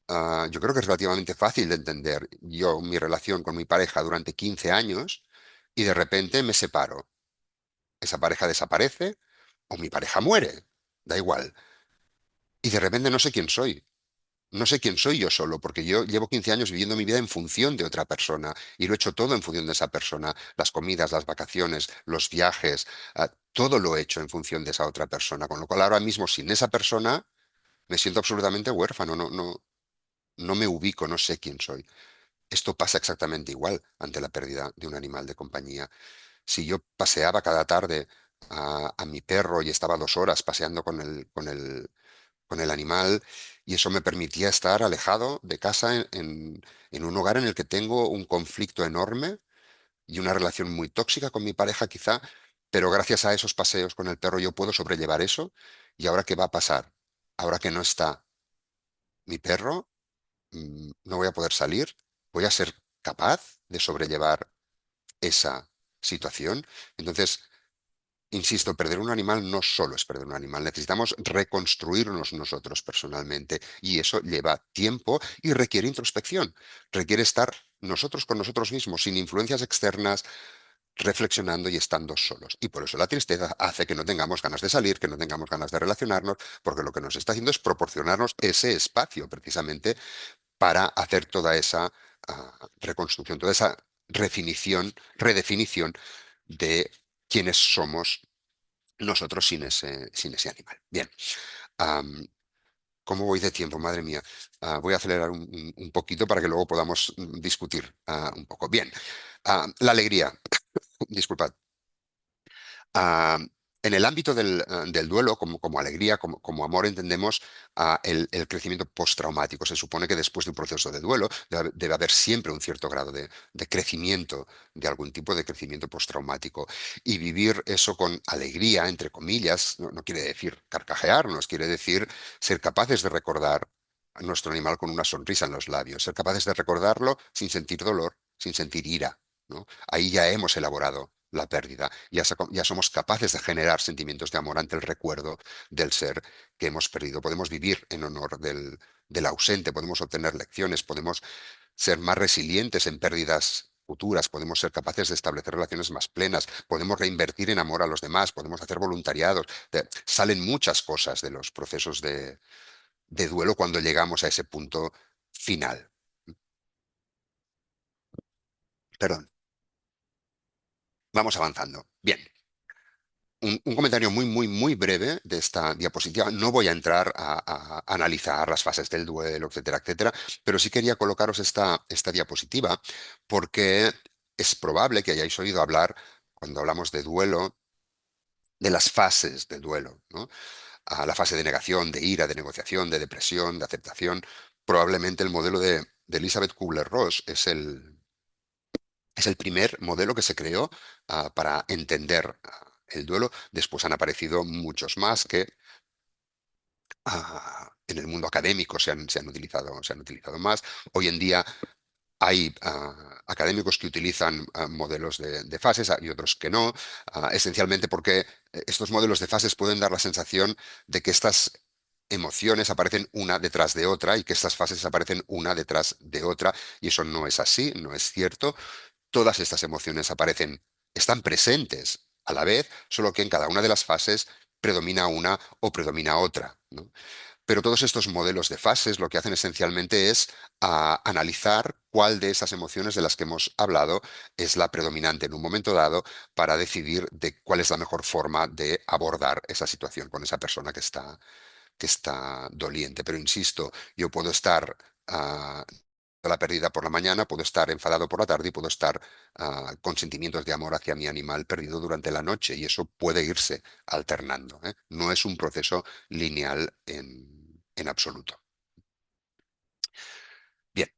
yo creo que es relativamente fácil de entender. Yo, mi relación con mi pareja durante 15 años y de repente me separo. Esa pareja desaparece o mi pareja muere. Da igual. Y de repente no sé quién soy. No sé quién soy yo solo, porque yo llevo 15 años viviendo mi vida en función de otra persona y lo he hecho todo en función de esa persona. Las comidas, las vacaciones, los viajes, todo lo he hecho en función de esa otra persona. Con lo cual ahora mismo sin esa persona me siento absolutamente huérfano, no me ubico, no sé quién soy. Esto pasa exactamente igual ante la pérdida de un animal de compañía. Si yo paseaba cada tarde a mi perro y estaba 2 horas paseando con el animal y eso me permitía estar alejado de casa en un hogar en el que tengo un conflicto enorme y una relación muy tóxica con mi pareja quizá, pero gracias a esos paseos con el perro yo puedo sobrellevar eso. ¿Y ahora qué va a pasar? Ahora que no está mi perro, no voy a poder salir, voy a ser capaz de sobrellevar esa situación. Entonces, insisto, perder un animal no solo es perder un animal, necesitamos reconstruirnos nosotros personalmente y eso lleva tiempo y requiere introspección, requiere estar nosotros con nosotros mismos, sin influencias externas, reflexionando y estando solos. Y por eso la tristeza hace que no tengamos ganas de salir, que no tengamos ganas de relacionarnos, porque lo que nos está haciendo es proporcionarnos ese espacio precisamente para hacer toda esa reconstrucción, toda esa redefinición de quiénes somos nosotros sin ese animal. Bien, am, ¿cómo voy de tiempo? Madre mía. Voy a acelerar un poquito para que luego podamos discutir un poco. Bien, la alegría, disculpad. Ah, en el ámbito del duelo, como alegría, como amor, entendemos el crecimiento postraumático. Se supone que después de un proceso de duelo debe haber siempre un cierto grado de crecimiento, de algún tipo de crecimiento postraumático. Y vivir eso con alegría, entre comillas, no quiere decir carcajearnos, quiere decir ser capaces de recordar a nuestro animal con una sonrisa en los labios, ser capaces de recordarlo sin sentir dolor, sin sentir ira, ¿no? Ahí ya hemos elaborado la pérdida. Ya somos capaces de generar sentimientos de amor ante el recuerdo del ser que hemos perdido. Podemos vivir en honor del ausente, podemos obtener lecciones, podemos ser más resilientes en pérdidas futuras, podemos ser capaces de establecer relaciones más plenas, podemos reinvertir en amor a los demás, podemos hacer voluntariados. Salen muchas cosas de los procesos de duelo cuando llegamos a ese punto final. Perdón, vamos avanzando. Bien. Un comentario muy, muy, muy breve de esta diapositiva. No voy a entrar a analizar las fases del duelo, etcétera, etcétera, pero sí quería colocaros esta diapositiva porque es probable que hayáis oído hablar, cuando hablamos de duelo, de las fases del duelo, ¿no? La fase de negación, de ira, de negociación, de depresión, de aceptación. Probablemente el modelo de Elizabeth Kubler-Ross es el primer modelo que se creó para entender el duelo. Después han aparecido muchos más que en el mundo académico se han utilizado más. Hoy en día hay académicos que utilizan modelos de fases y otros que no, esencialmente porque estos modelos de fases pueden dar la sensación de que estas emociones aparecen una detrás de otra y que estas fases aparecen una detrás de otra, y eso no es así, no es cierto. Todas estas emociones están presentes a la vez, solo que en cada una de las fases predomina una o predomina otra, ¿no? Pero todos estos modelos de fases lo que hacen esencialmente es analizar cuál de esas emociones de las que hemos hablado es la predominante en un momento dado para decidir de cuál es la mejor forma de abordar esa situación con esa persona que está doliente. Pero insisto, yo puedo estar la pérdida por la mañana, puedo estar enfadado por la tarde y puedo estar con sentimientos de amor hacia mi animal perdido durante la noche y eso puede irse alternando, ¿eh? No es un proceso lineal en absoluto. Bien,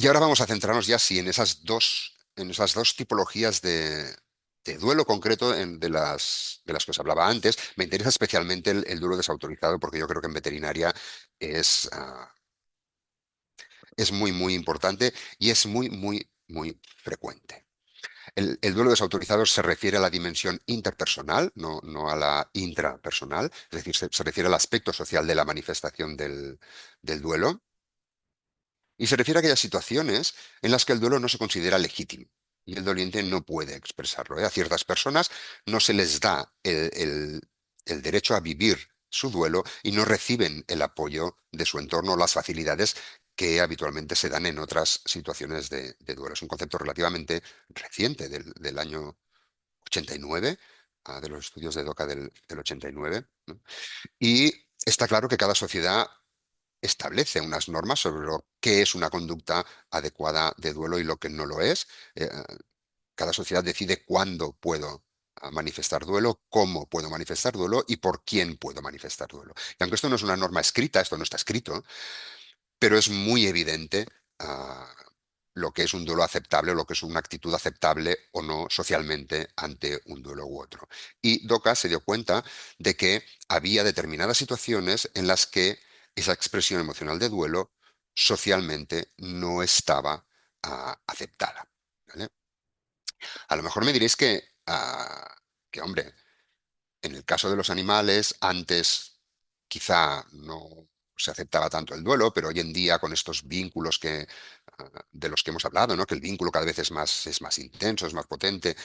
Y ahora vamos a centrarnos ya sí en esas dos tipologías de duelo concreto de las que os hablaba antes. Me interesa especialmente el duelo desautorizado porque yo creo que en veterinaria es, es muy, muy importante y es muy, muy, muy frecuente. El duelo desautorizado se refiere a la dimensión interpersonal, no a la intrapersonal, es decir, se refiere al aspecto social de la manifestación del duelo. Y se refiere a aquellas situaciones en las que el duelo no se considera legítimo y el doliente no puede expresarlo, ¿eh? A ciertas personas no se les da el derecho a vivir su duelo y no reciben el apoyo de su entorno, las facilidades que habitualmente se dan en otras situaciones de duelo. Es un concepto relativamente reciente del año 89, de los estudios de DOCA del 89, ¿no? Y está claro que cada sociedad establece unas normas sobre lo que es una conducta adecuada de duelo y lo que no lo es. Cada sociedad decide cuándo puedo manifestar duelo, cómo puedo manifestar duelo y por quién puedo manifestar duelo. Y aunque esto no es una norma escrita, esto no está escrito, pero es muy evidente lo que es un duelo aceptable o lo que es una actitud aceptable o no socialmente ante un duelo u otro. Y Doca se dio cuenta de que había determinadas situaciones en las que esa expresión emocional de duelo socialmente no estaba aceptada. ¿Vale? A lo mejor me diréis que, hombre, en el caso de los animales, antes quizá no se aceptaba tanto el duelo, pero hoy en día con estos vínculos de los que hemos hablado, ¿no? Que el vínculo cada vez es más intenso, es más potente,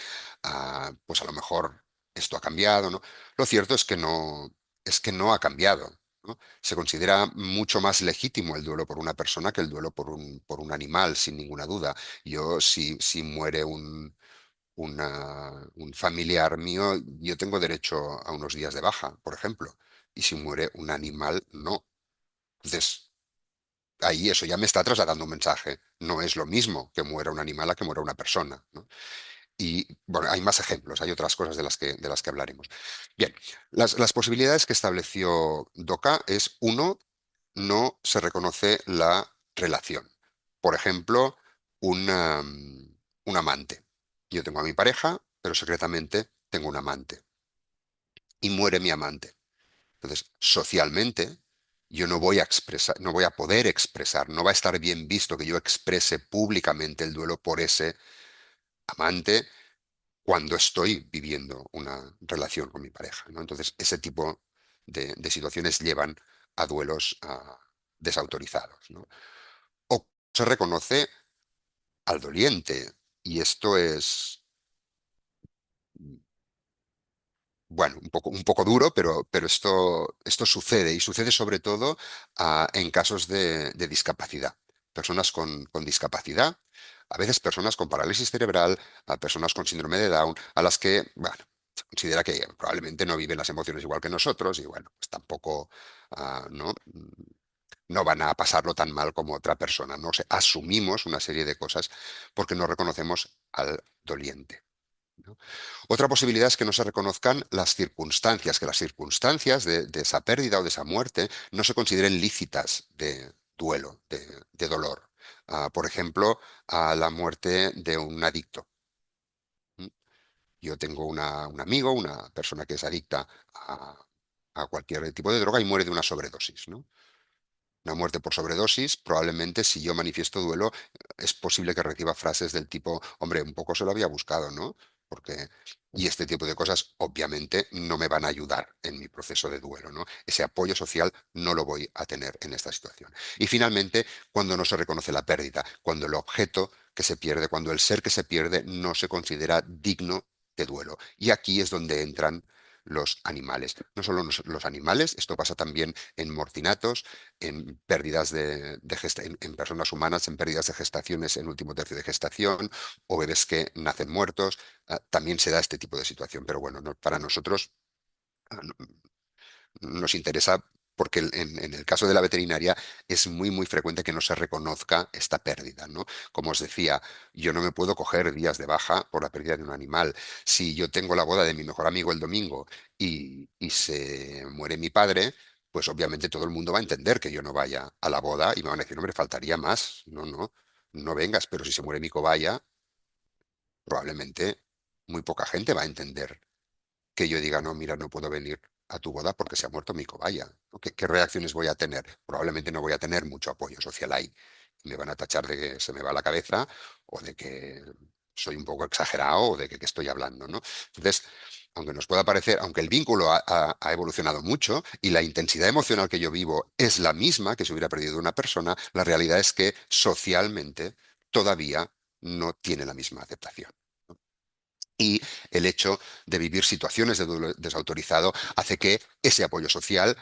pues a lo mejor esto ha cambiado, ¿no? Lo cierto es que no ha cambiado, ¿no? Se considera mucho más legítimo el duelo por una persona que el duelo por un animal, sin ninguna duda. Yo, si muere un familiar mío, yo tengo derecho a unos días de baja, por ejemplo, y si muere un animal, no. Entonces, ahí eso ya me está trasladando un mensaje. No es lo mismo que muera un animal a que muera una persona, ¿no? Y bueno, hay más ejemplos, hay otras cosas de las que hablaremos. Bien, las posibilidades que estableció DOCA es, uno, no se reconoce la relación. Por ejemplo, un amante. Yo tengo a mi pareja, pero secretamente tengo un amante y muere mi amante. Entonces, socialmente, yo no voy a expresar, no voy a poder expresar, no va a estar bien visto que yo exprese públicamente el duelo por ese amante cuando estoy viviendo una relación con mi pareja, ¿no? Entonces, ese tipo de situaciones llevan a duelos desautorizados, ¿no? O se reconoce al doliente, y esto es, bueno, un poco duro, pero esto sucede, y sucede sobre todo en casos de discapacidad. Personas con discapacidad, a veces personas con parálisis cerebral, a personas con síndrome de Down, a las que, bueno, se considera que probablemente no viven las emociones igual que nosotros, y bueno, pues tampoco, ¿no? No van a pasarlo tan mal como otra persona, ¿no? O sea, asumimos una serie de cosas porque no reconocemos al doliente, ¿no? Otra posibilidad es que no se reconozcan las circunstancias, que las circunstancias de esa pérdida o de esa muerte no se consideren lícitas de duelo, de dolor. Por ejemplo, a la muerte de un adicto. ¿Mm? Yo tengo un amigo, una persona que es adicta a cualquier tipo de droga y muere de una sobredosis, ¿no? Una muerte por sobredosis, probablemente si yo manifiesto duelo, es posible que reciba frases del tipo, hombre, un poco se lo había buscado, ¿no? Porque, y este tipo de cosas obviamente no me van a ayudar en mi proceso de duelo, ¿no? Ese apoyo social no lo voy a tener en esta situación. Y finalmente, cuando no se reconoce la pérdida, cuando el objeto que se pierde, cuando el ser que se pierde no se considera digno de duelo. Y aquí es donde entran los animales. No solo los animales, esto pasa también en mortinatos, en pérdidas en personas humanas, en pérdidas de gestaciones en último tercio de gestación o bebés que nacen muertos. También se da este tipo de situación, pero bueno, para nosotros nos interesa porque en el caso de la veterinaria es muy, muy frecuente que no se reconozca esta pérdida, ¿no? Como os decía, yo no me puedo coger días de baja por la pérdida de un animal. Si yo tengo la boda de mi mejor amigo el domingo y se muere mi padre, pues obviamente todo el mundo va a entender que yo no vaya a la boda y me van a decir, hombre, faltaría más. No, no. no vengas, pero si se muere mi cobaya, probablemente muy poca gente va a entender que yo diga, no, mira, no puedo venir a tu boda porque se ha muerto mi cobaya, ¿no? ¿Qué reacciones voy a tener? Probablemente no voy a tener mucho apoyo social ahí. Me van a tachar de que se me va la cabeza o de que soy un poco exagerado o de que estoy hablando, ¿no? Entonces, aunque nos pueda parecer, aunque el vínculo ha evolucionado mucho y la intensidad emocional que yo vivo es la misma que si hubiera perdido una persona, la realidad es que socialmente todavía no tiene la misma aceptación. Y el hecho de vivir situaciones de duelo desautorizado hace que ese apoyo social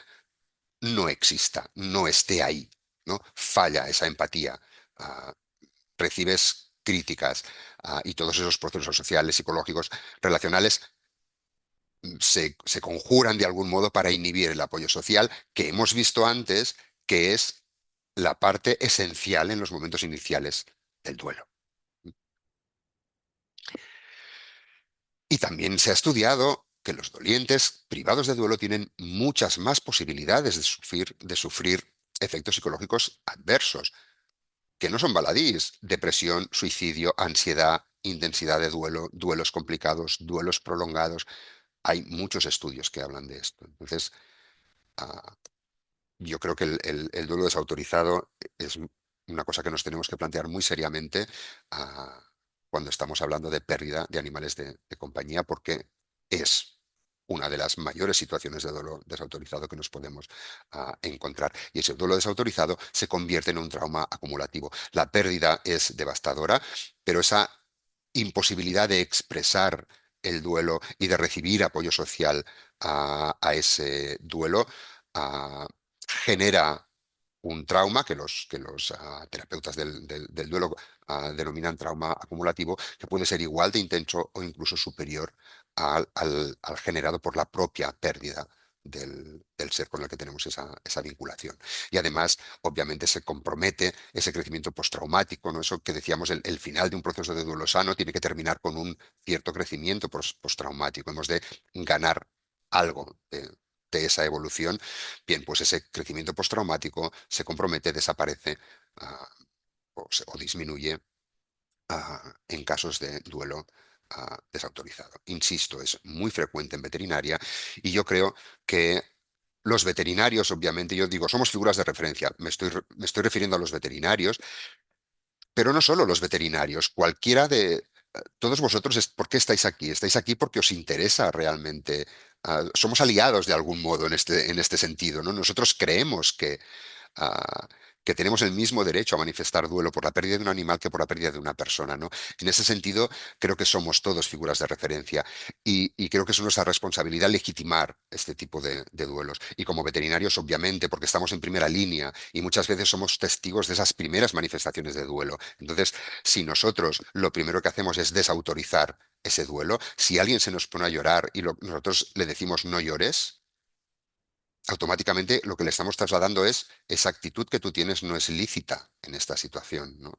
no exista, no esté ahí, ¿no? Falla esa empatía. Ah, recibes críticas, y todos esos procesos sociales, psicológicos, relacionales se conjuran de algún modo para inhibir el apoyo social que hemos visto antes, que es la parte esencial en los momentos iniciales del duelo. Y también se ha estudiado que los dolientes privados de duelo tienen muchas más posibilidades de sufrir efectos psicológicos adversos, que no son baladís: depresión, suicidio, ansiedad, intensidad de duelo, duelos complicados, duelos prolongados. Hay muchos estudios que hablan de esto. Entonces, ah, yo creo que el duelo desautorizado es una cosa que nos tenemos que plantear muy seriamente, cuando estamos hablando de pérdida de animales de compañía, porque es una de las mayores situaciones de duelo desautorizado que nos podemos encontrar. Y ese duelo desautorizado se convierte en un trauma acumulativo. La pérdida es devastadora, pero esa imposibilidad de expresar el duelo y de recibir apoyo social a ese duelo, ah, genera un trauma que los terapeutas del duelo denominan trauma acumulativo, que puede ser igual de intenso o incluso superior al generado por la propia pérdida del ser con el que tenemos esa vinculación. Y además, obviamente, se compromete ese crecimiento postraumático, ¿no? Eso que decíamos, el final de un proceso de duelo sano tiene que terminar con un cierto crecimiento postraumático. Hemos de ganar algo de esa evolución. Bien, pues ese crecimiento postraumático se compromete, desaparece, ah, o disminuye, en casos de duelo desautorizado. Insisto, es muy frecuente en veterinaria y yo creo que los veterinarios, obviamente, yo digo, somos figuras de referencia, me estoy refiriendo a los veterinarios, pero no solo los veterinarios, cualquiera de... Todos vosotros, ¿por qué estáis aquí? Estáis aquí porque os interesa realmente. Somos aliados de algún modo en este sentido, ¿no? Nosotros creemos ah, que tenemos el mismo derecho a manifestar duelo por la pérdida de un animal que por la pérdida de una persona, ¿no? En ese sentido, creo que somos todos figuras de referencia y creo que es nuestra responsabilidad legitimar este tipo de duelos. Y como veterinarios, obviamente, porque estamos en primera línea y muchas veces somos testigos de esas primeras manifestaciones de duelo. Entonces, si nosotros lo primero que hacemos es desautorizar ese duelo, si alguien se nos pone a llorar y nosotros le decimos no llores, automáticamente lo que le estamos trasladando es: esa actitud que tú tienes no es lícita en esta situación, ¿no?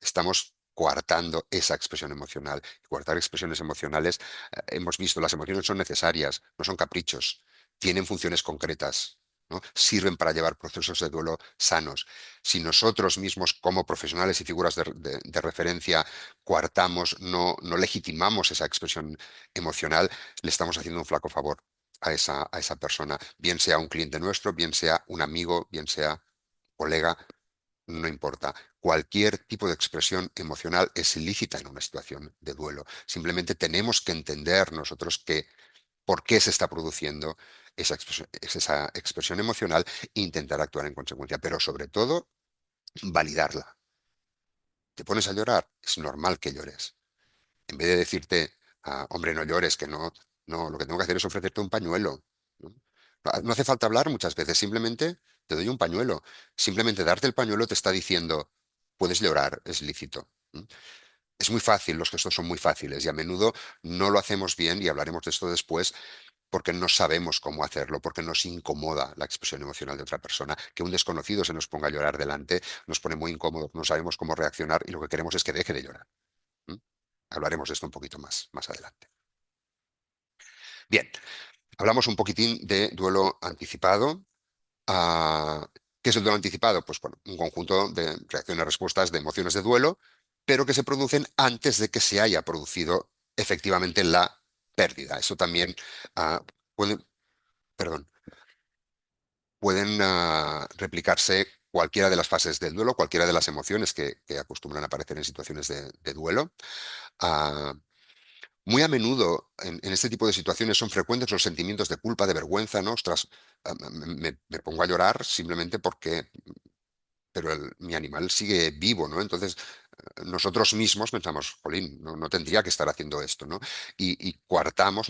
Estamos coartando esa expresión emocional. Coartar expresiones emocionales, hemos visto, las emociones son necesarias, no son caprichos, tienen funciones concretas, ¿no? Sirven para llevar procesos de duelo sanos. Si nosotros mismos, como profesionales y figuras de referencia, coartamos, no legitimamos esa expresión emocional, le estamos haciendo un flaco favor a esa persona, bien sea un cliente nuestro, bien sea un amigo, bien sea colega, no importa. Cualquier tipo de expresión emocional es lícita en una situación de duelo. Simplemente tenemos que entender nosotros por qué se está produciendo esa expresión emocional e intentar actuar en consecuencia, pero sobre todo validarla. ¿Te pones a llorar? Es normal que llores. En vez de decirte, hombre, no llores, que no, no, lo que tengo que hacer es ofrecerte un pañuelo, ¿no? No hace falta hablar muchas veces, simplemente te doy un pañuelo. Simplemente darte el pañuelo te está diciendo, puedes llorar, es lícito. ¿No? Es muy fácil, los gestos son muy fáciles y a menudo no lo hacemos bien, y hablaremos de esto después, porque no sabemos cómo hacerlo, porque nos incomoda la expresión emocional de otra persona. Que un desconocido se nos ponga a llorar delante nos pone muy incómodos, no sabemos cómo reaccionar y lo que queremos es que deje de llorar. ¿Mm? Hablaremos de esto un poquito más adelante. Bien, hablamos un poquitín de duelo anticipado. ¿Qué es el duelo anticipado? Pues bueno, un conjunto de reacciones-respuestas de emociones de duelo, pero que se producen antes de que se haya producido efectivamente la pérdida. Eso también puede, perdón, pueden replicarse cualquiera de las fases del duelo, cualquiera de las emociones que acostumbran a aparecer en situaciones de duelo. Ah, Muy a menudo en este tipo de situaciones son frecuentes los sentimientos de culpa, de vergüenza, ¿no? Ostras, me pongo a llorar simplemente porque, pero mi animal sigue vivo, ¿no? Entonces, nosotros mismos pensamos, jolín, no tendría que estar haciendo esto, ¿no? Y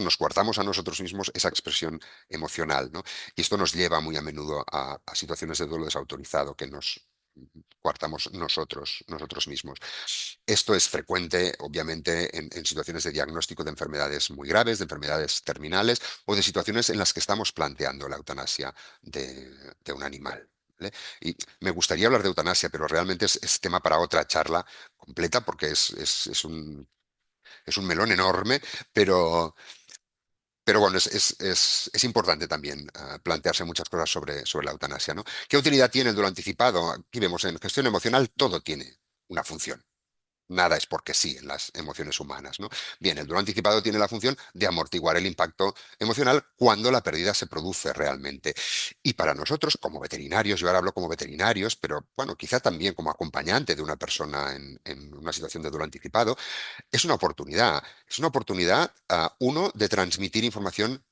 nos coartamos a nosotros mismos esa expresión emocional, ¿no? Y esto nos lleva muy a menudo a situaciones de duelo desautorizado que nos coartamos nosotros mismos. Esto es frecuente, obviamente, en situaciones de diagnóstico de enfermedades muy graves, de enfermedades terminales o de situaciones en las que estamos planteando la eutanasia de un animal. ¿Vale? Y me gustaría hablar de eutanasia, pero realmente es tema para otra charla completa porque es un melón enorme, pero, pero bueno, es importante también plantearse muchas cosas sobre la eutanasia, ¿no? ¿Qué utilidad tiene el duelo anticipado? Aquí vemos en gestión emocional todo tiene una función. Nada es porque sí en las emociones humanas, ¿no? Bien, el duelo anticipado tiene la función de amortiguar el impacto emocional cuando la pérdida se produce realmente. Y para nosotros, como veterinarios, yo ahora hablo como veterinarios, pero bueno, quizá también como acompañante de una persona en una situación de duelo anticipado, es una oportunidad. Es una oportunidad, uno, de transmitir información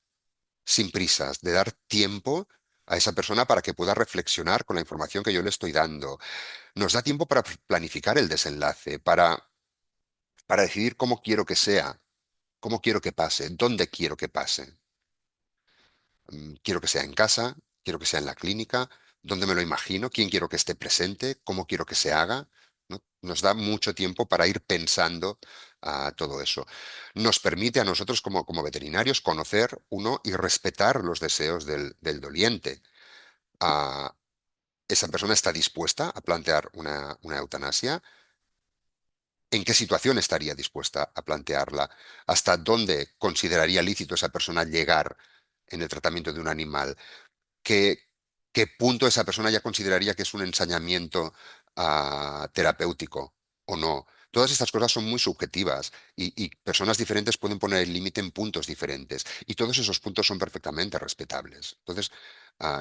sin prisas, de dar tiempo a esa persona para que pueda reflexionar con la información que yo le estoy dando. Nos da tiempo para planificar el desenlace, para decidir cómo quiero que sea, cómo quiero que pase, dónde quiero que pase. Quiero que sea en casa, quiero que sea en la clínica, dónde me lo imagino, quién quiero que esté presente, cómo quiero que se haga, ¿no? Nos da mucho tiempo para ir pensando todo eso. Nos permite a nosotros como veterinarios conocer uno y respetar los deseos del doliente. Ah, ¿Esa persona está dispuesta a plantear una eutanasia? ¿En qué situación estaría dispuesta a plantearla? ¿Hasta dónde consideraría lícito esa persona llegar en el tratamiento de un animal? ¿Qué, qué punto esa persona ya consideraría que es un ensañamiento terapéutico o no? Todas estas cosas son muy subjetivas y personas diferentes pueden poner el límite en puntos diferentes y todos esos puntos son perfectamente respetables. Entonces,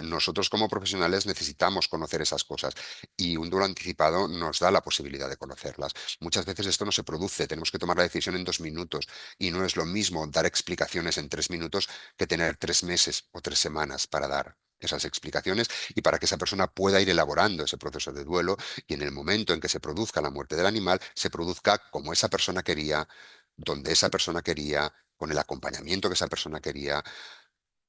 nosotros como profesionales necesitamos conocer esas cosas y un duelo anticipado nos da la posibilidad de conocerlas. Muchas veces esto no se produce, tenemos que tomar la decisión en 2 minutos y no es lo mismo dar explicaciones en 3 minutos que tener 3 meses o 3 semanas para dar esas explicaciones y para que esa persona pueda ir elaborando ese proceso de duelo y en el momento en que se produzca la muerte del animal, se produzca como esa persona quería, donde esa persona quería, con el acompañamiento que esa persona quería.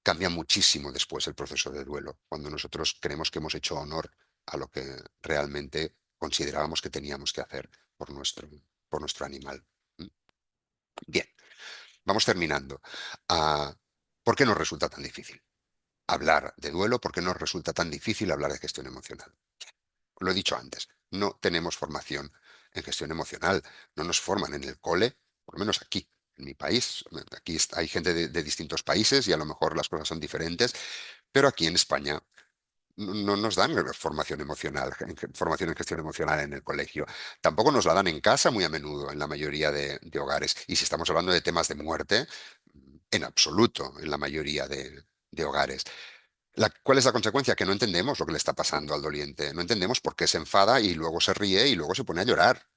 Cambia muchísimo después el proceso de duelo, cuando nosotros creemos que hemos hecho honor a lo que realmente considerábamos que teníamos que hacer por nuestro animal. ¿Mm? Bien, vamos terminando. Ah, ¿Por qué nos resulta tan difícil hablar de duelo? ¿Por qué nos resulta tan difícil hablar de gestión emocional? Lo he dicho antes, no tenemos formación en gestión emocional, no nos forman en el cole, por lo menos aquí, en mi país. Aquí hay gente de distintos países y a lo mejor las cosas son diferentes, pero aquí en España no nos dan formación emocional, formación en gestión emocional en el colegio. Tampoco nos la dan en casa muy a menudo, en la mayoría de hogares. Y si estamos hablando de temas de muerte, en absoluto, en la mayoría de hogares. ¿Cuál es la consecuencia? Que no entendemos lo que le está pasando al doliente. No entendemos por qué se enfada y luego se ríe y luego se pone a llorar.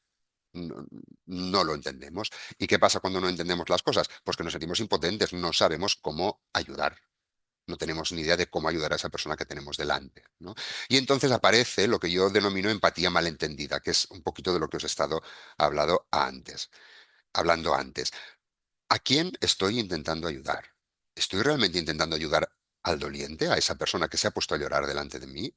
No, no lo entendemos. ¿Y qué pasa cuando no entendemos las cosas? Pues que nos sentimos impotentes, no sabemos cómo ayudar. No tenemos ni idea de cómo ayudar a esa persona que tenemos delante, ¿no? Y entonces aparece lo que yo denomino empatía malentendida, que es un poquito de lo que os he estado hablando antes. ¿A quién estoy intentando ayudar? ¿Estoy realmente intentando ayudar al doliente, a esa persona que se ha puesto a llorar delante de mí?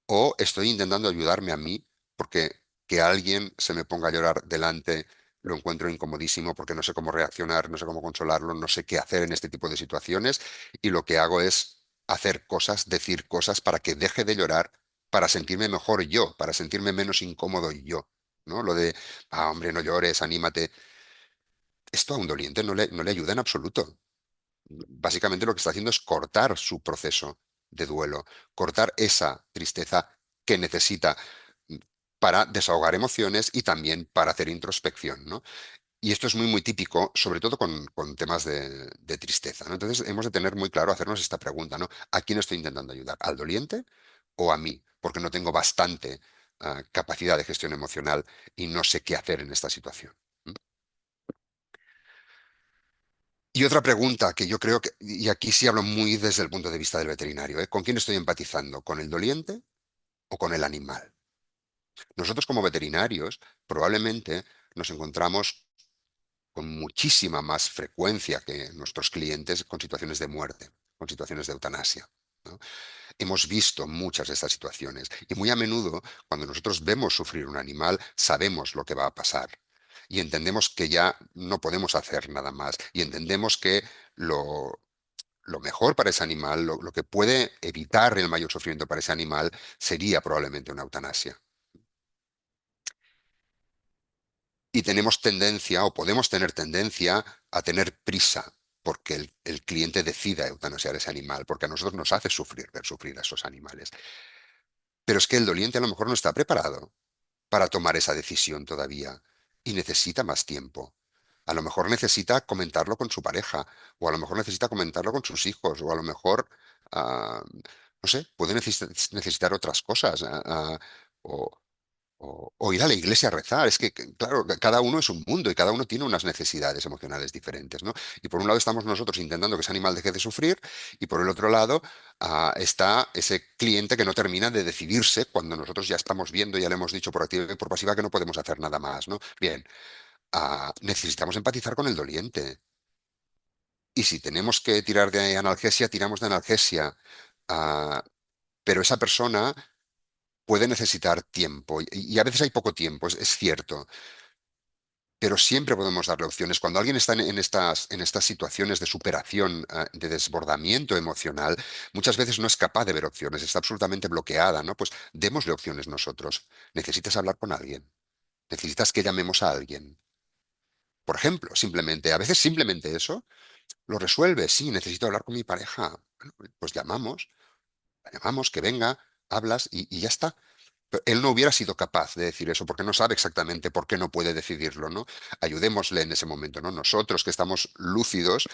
¿O estoy intentando ayudarme a mí porque que alguien se me ponga a llorar delante lo encuentro incomodísimo porque no sé cómo reaccionar, no sé cómo consolarlo, no sé qué hacer en este tipo de situaciones y lo que hago es hacer cosas, decir cosas para que deje de llorar, para sentirme mejor yo, para sentirme menos incómodo yo, ¿no? Lo de, hombre, no llores, anímate. Esto a un doliente no le ayuda en absoluto. Básicamente lo que está haciendo es cortar su proceso de duelo, cortar esa tristeza que necesita mm, para desahogar emociones y también para hacer introspección, ¿no? Y esto es muy, muy típico, sobre todo con temas de tristeza, ¿no? Entonces hemos de tener muy claro, hacernos esta pregunta, ¿no? ¿A quién estoy intentando ayudar? ¿Al doliente o a mí? Porque no tengo bastante capacidad de gestión emocional y no sé qué hacer en esta situación. ¿Mm? Y otra pregunta que yo creo que, y aquí sí hablo muy desde el punto de vista del veterinario, ¿eh? ¿Con quién estoy empatizando? ¿Con el doliente o con el animal? Nosotros como veterinarios probablemente nos encontramos con muchísima más frecuencia que nuestros clientes con situaciones de muerte, con situaciones de eutanasia, ¿no? Hemos visto muchas de estas situaciones y muy a menudo cuando nosotros vemos sufrir un animal sabemos lo que va a pasar y entendemos que ya no podemos hacer nada más y entendemos que lo mejor para ese animal, lo que puede evitar el mayor sufrimiento para ese animal sería probablemente una eutanasia. Y tenemos tendencia o podemos tener tendencia a tener prisa porque el cliente decida eutanasiar ese animal, porque a nosotros nos hace sufrir ver sufrir a esos animales. Pero es que el doliente a lo mejor no está preparado para tomar esa decisión todavía y necesita más tiempo. A lo mejor necesita comentarlo con su pareja, o a lo mejor necesita comentarlo con sus hijos, o a lo mejor, ah, no sé, puede necesitar otras cosas. O, o ir a la iglesia a rezar. Es que, claro, cada uno es un mundo y cada uno tiene unas necesidades emocionales diferentes, ¿no? Y por un lado estamos nosotros intentando que ese animal deje de sufrir y por el otro lado está ese cliente que no termina de decidirse cuando nosotros ya estamos viendo, ya le hemos dicho por activa y por pasiva que no podemos hacer nada más, ¿no? Bien, necesitamos empatizar con el doliente. Y si tenemos que tirar de analgesia, tiramos de analgesia. Ah, pero esa persona puede necesitar tiempo y a veces hay poco tiempo, es cierto, pero siempre podemos darle opciones. Cuando alguien está en estas situaciones de superación, de desbordamiento emocional, muchas veces no es capaz de ver opciones, está absolutamente bloqueada, ¿no? Pues démosle opciones nosotros. Necesitas hablar con alguien, necesitas que llamemos a alguien. Por ejemplo, simplemente, a veces simplemente eso lo resuelve. Sí, necesito hablar con mi pareja. Bueno, pues la llamamos, que venga, hablas y ya está. Pero él no hubiera sido capaz de decir eso porque no sabe exactamente por qué no puede decidirlo, ¿no? Ayudémosle en ese momento, ¿no? Nosotros que estamos lúcidos,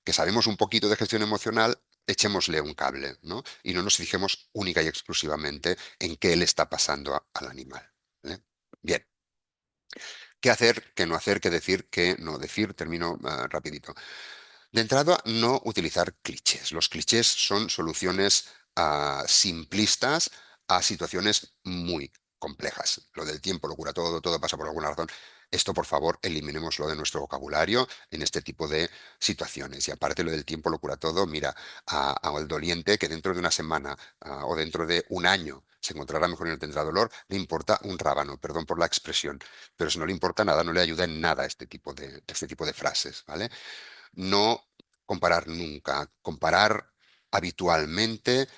que sabemos un poquito de gestión emocional, echémosle un cable, ¿no? Y no nos fijemos única y exclusivamente en qué le está pasando al animal. ¿Vale? Bien. ¿Qué hacer, qué no hacer, qué decir, qué no decir? Termino rapidito. De entrada, no utilizar clichés. Los clichés son soluciones simplistas a situaciones muy complejas. Lo del tiempo lo cura todo, todo pasa por alguna razón. Esto, por favor, eliminémoslo de nuestro vocabulario en este tipo de situaciones. Y aparte, lo del tiempo lo cura todo. Mira, al doliente que dentro de una semana o dentro de un año se encontrará mejor y no tendrá dolor, le importa un rábano, perdón por la expresión, pero si no le importa nada, no le ayuda en nada este tipo de frases, ¿vale? No comparar nunca. Comparar habitualmente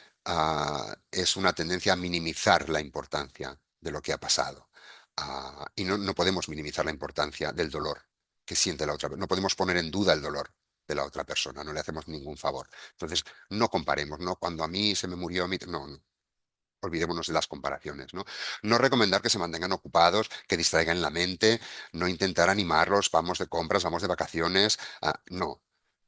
es una tendencia a minimizar la importancia de lo que ha pasado. Y no podemos minimizar la importancia del dolor que siente la otra persona. No podemos poner en duda el dolor de la otra persona. No le hacemos ningún favor. Entonces, no comparemos, ¿no? Cuando a mí se me murió, no, no. Olvidémonos de las comparaciones, ¿no? No recomendar que se mantengan ocupados, que distraigan la mente, no intentar animarlos, vamos de compras, vamos de vacaciones, no,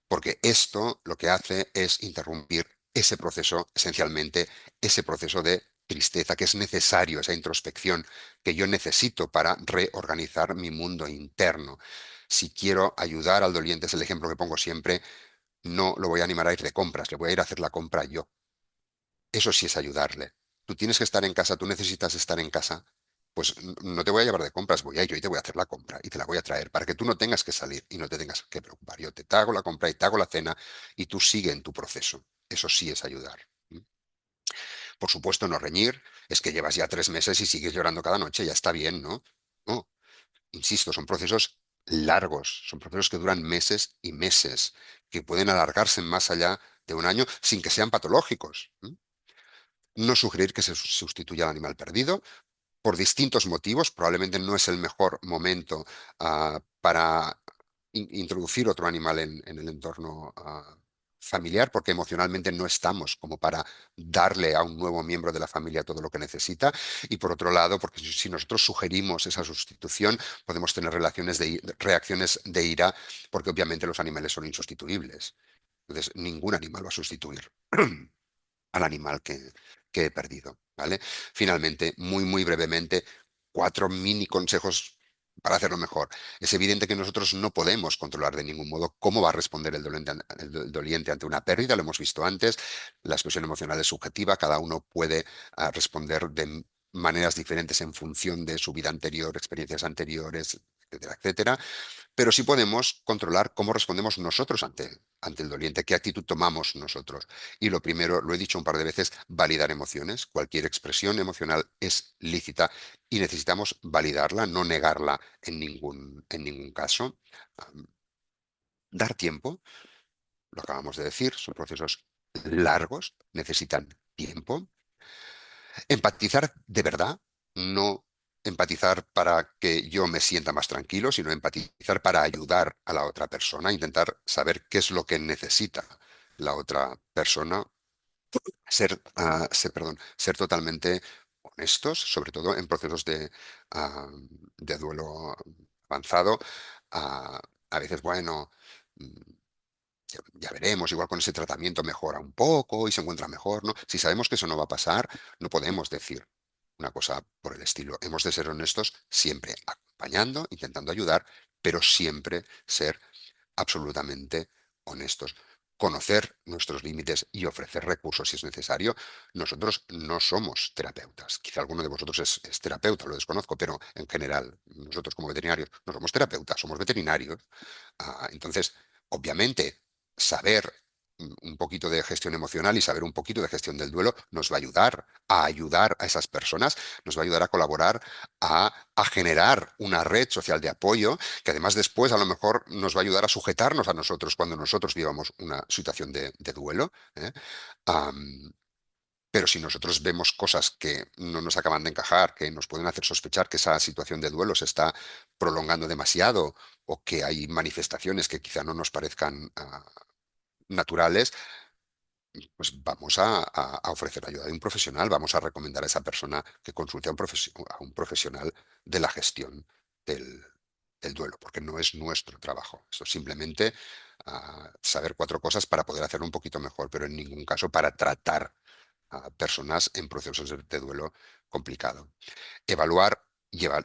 porque esto lo que hace es interrumpir ese proceso, esencialmente, ese proceso de tristeza que es necesario, esa introspección que yo necesito para reorganizar mi mundo interno. Si quiero ayudar al doliente, es el ejemplo que pongo siempre, no lo voy a animar a ir de compras, le voy a ir a hacer la compra yo. Eso sí es ayudarle. Tú tienes que estar en casa, tú necesitas estar en casa, pues no te voy a llevar de compras, voy a ir yo y te voy a hacer la compra y te la voy a traer para que tú no tengas que salir y no te tengas que preocupar. Yo te hago la compra y te hago la cena y tú sigue en tu proceso. Eso sí es ayudar. ¿Mm? Por supuesto, no reñir, es que llevas ya 3 meses y sigues llorando cada noche, ya está bien, ¿no? No, insisto, son procesos largos, son procesos que duran meses y meses, que pueden alargarse más allá de un año sin que sean patológicos. ¿Mm? No sugerir que se sustituya al animal perdido por distintos motivos. Probablemente no es el mejor momento para introducir otro animal en el entorno familiar, porque emocionalmente no estamos como para darle a un nuevo miembro de la familia todo lo que necesita. Y por otro lado, porque si nosotros sugerimos esa sustitución, podemos tener reacciones de ira, porque obviamente los animales son insustituibles. Entonces, ningún animal va a sustituir al animal que he perdido, ¿vale? Finalmente, muy brevemente, 4 mini consejos para hacerlo mejor. Es evidente que nosotros no podemos controlar de ningún modo cómo va a responder el doliente ante una pérdida, lo hemos visto antes, la expresión emocional es subjetiva, cada uno puede responder de maneras diferentes en función de su vida anterior, experiencias anteriores, etcétera, etcétera, pero sí podemos controlar cómo respondemos nosotros ante el doliente, qué actitud tomamos nosotros. Y lo primero, lo he dicho un par de veces, validar emociones. Cualquier expresión emocional es lícita y necesitamos validarla, no negarla en ningún caso. Am, Dar tiempo, lo acabamos de decir, son procesos largos, necesitan tiempo. Empatizar de verdad, no empatizar para que yo me sienta más tranquilo, sino empatizar para ayudar a la otra persona, intentar saber qué es lo que necesita la otra persona, ser totalmente honestos, sobre todo en procesos de duelo avanzado. Ah, a veces, bueno, ya veremos, igual con ese tratamiento mejora un poco y se encuentra mejor, ¿no? Si sabemos que eso no va a pasar, no podemos decir una cosa por el estilo. Hemos de ser honestos siempre, acompañando, intentando ayudar, pero siempre ser absolutamente honestos. Conocer nuestros límites y ofrecer recursos si es necesario. Nosotros no somos terapeutas. Quizá alguno de vosotros es terapeuta, lo desconozco, pero en general, nosotros como veterinarios no somos terapeutas, somos veterinarios. Entonces, obviamente, saber un poquito de gestión emocional y saber un poquito de gestión del duelo nos va a ayudar a esas personas, nos va a ayudar a colaborar, a generar una red social de apoyo que además después a lo mejor nos va a ayudar a sujetarnos a nosotros cuando nosotros vivamos una situación de duelo. ¿Eh? Am, pero si nosotros vemos cosas que no nos acaban de encajar, que nos pueden hacer sospechar que esa situación de duelo se está prolongando demasiado o que hay manifestaciones que quizá no nos parezcan naturales, pues vamos a ofrecer ayuda de un profesional, vamos a recomendar a esa persona que consulte a un profesional de la gestión del duelo, porque no es nuestro trabajo. Eso es simplemente saber 4 cosas para poder hacerlo un poquito mejor, pero en ningún caso para tratar a personas en procesos de duelo complicado. Evaluar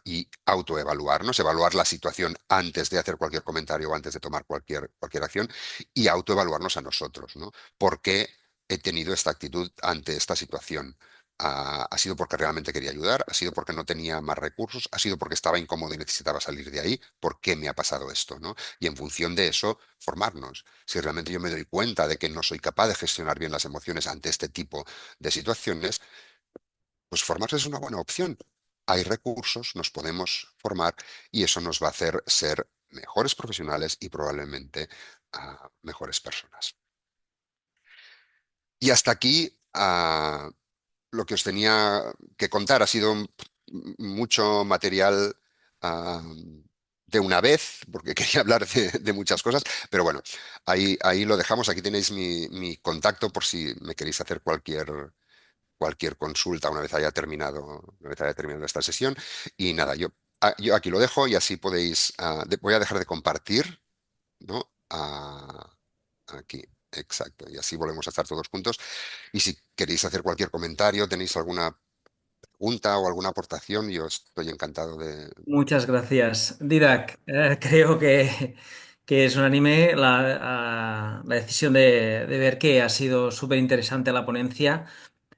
y autoevaluarnos, evaluar la situación antes de hacer cualquier comentario o antes de tomar cualquier acción y autoevaluarnos a nosotros, ¿no? ¿Por qué he tenido esta actitud ante esta situación? ¿Ha sido porque realmente quería ayudar? ¿Ha sido porque no tenía más recursos? ¿Ha sido porque estaba incómodo y necesitaba salir de ahí? ¿Por qué me ha pasado esto, ¿no? Y en función de eso, formarnos. Si realmente yo me doy cuenta de que no soy capaz de gestionar bien las emociones ante este tipo de situaciones, pues formarse es una buena opción. Hay recursos, nos podemos formar y eso nos va a hacer ser mejores profesionales y probablemente mejores personas. Y hasta aquí lo que os tenía que contar. Ha sido mucho material ah, de una vez, porque quería hablar de muchas cosas, pero bueno, ahí lo dejamos. Aquí tenéis mi contacto por si me queréis hacer cualquier consulta una vez haya terminado esta sesión. Y nada, yo aquí lo dejo y así podéis, voy a dejar de compartir, ¿no? Aquí, exacto. Y así volvemos a estar todos juntos. Y si queréis hacer cualquier comentario, tenéis alguna pregunta o alguna aportación, yo estoy encantado de... Muchas gracias. Didac, creo que es un anime la decisión de ver que ha sido súper interesante la ponencia.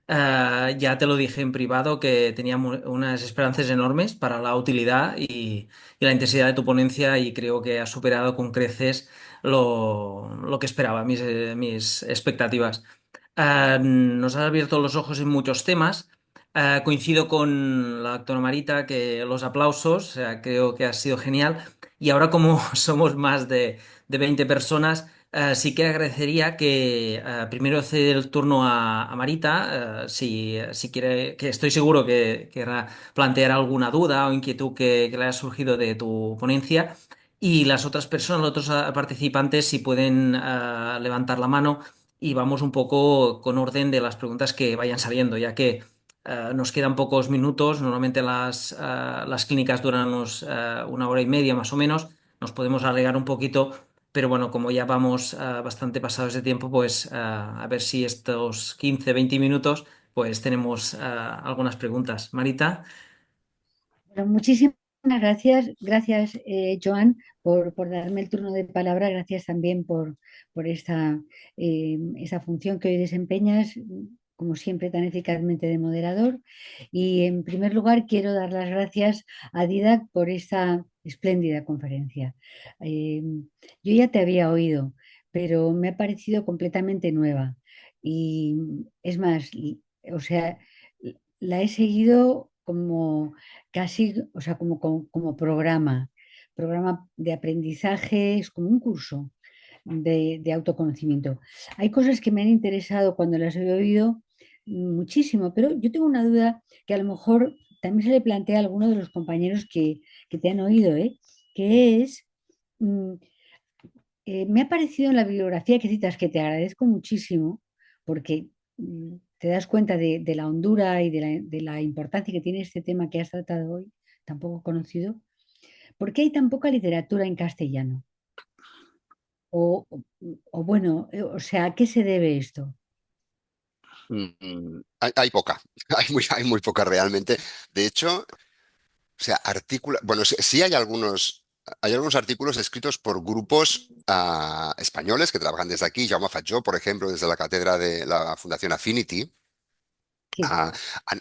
Ya te lo dije en privado que tenía unas esperanzas enormes para la utilidad y la intensidad de tu ponencia y creo que has superado con creces lo que esperaba, mis expectativas. Nos has abierto los ojos en muchos temas. Coincido con la doctora Marita que los aplausos, o sea, creo que ha sido genial. Y ahora como somos más de 20 personas, sí que agradecería que primero ceder el turno a Marita, si quiere, que estoy seguro que querrá plantear alguna duda o inquietud que le haya surgido de tu ponencia. y las otras personas, los otros participantes, si pueden levantar la mano y vamos un poco con orden de las preguntas que vayan saliendo, ya que nos quedan pocos minutos. Normalmente las clínicas duran una hora y media más o menos. Nos podemos alargar un poquito, pero bueno, como ya vamos bastante pasados de tiempo, pues a ver si estos 15, 20 minutos, pues tenemos algunas preguntas. Marita. Bueno, muchísimas gracias, Joan, por darme el turno de palabra. Gracias también por esa función que hoy desempeñas, como siempre, tan eficazmente de moderador. Y en primer lugar, quiero dar las gracias a Didac por esta espléndida conferencia. Eh, yo ya te había oído, pero me ha parecido completamente nueva. Y es más, o sea, la he seguido como casi, o sea, como programa de aprendizaje, es como un curso de autoconocimiento. Hay cosas que me han interesado cuando las he oído muchísimo, pero yo tengo una duda que a lo mejor también se le plantea a alguno de los compañeros que te han oído, ¿eh? Que es, mm, me ha parecido en la bibliografía que citas, que te agradezco muchísimo, porque te das cuenta de la hondura y de la importancia que tiene este tema que has tratado hoy, tan poco conocido. ¿Por qué hay tan poca literatura en castellano? O bueno, o sea, ¿a qué se debe esto? Hay poca, hay muy poca realmente. De hecho, o sea, bueno, sí hay algunos artículos escritos por grupos españoles que trabajan desde aquí. Jaume Fatjó, por ejemplo, desde la cátedra de la Fundación Affinity, Sí.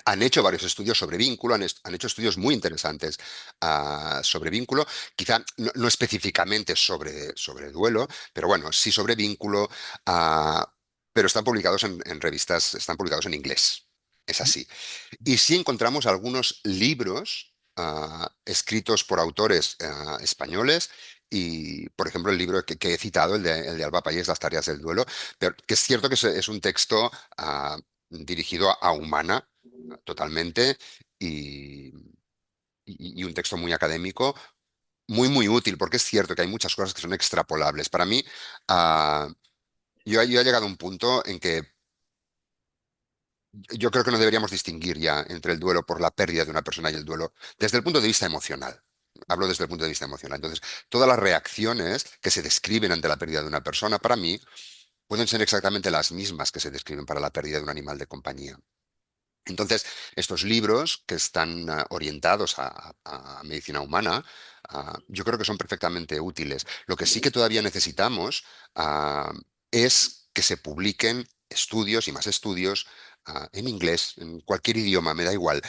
han hecho varios estudios sobre vínculo, han hecho estudios muy interesantes sobre vínculo, quizá no específicamente sobre duelo, pero bueno, sí sobre vínculo, pero están publicados en revistas, están publicados en inglés. Es así. Y sí encontramos algunos libros escritos por autores españoles y, por ejemplo, el libro que he citado, el de Alba Pallés, Las tareas del duelo, pero que es cierto que es un texto dirigido a humana totalmente y, y un texto muy académico, muy, muy útil, porque es cierto que hay muchas cosas que son extrapolables. Para mí, ah, yo he llegado a un punto en que yo creo que no deberíamos distinguir ya entre el duelo por la pérdida de una persona y el duelo desde el punto de vista emocional. Hablo desde el punto de vista emocional. Entonces, todas las reacciones que se describen ante la pérdida de una persona, para mí, pueden ser exactamente las mismas que se describen para la pérdida de un animal de compañía. Entonces, estos libros que están orientados a medicina humana, yo creo que son perfectamente útiles. Lo que sí que todavía necesitamos es que se publiquen estudios y más estudios en inglés, en cualquier idioma, me da igual,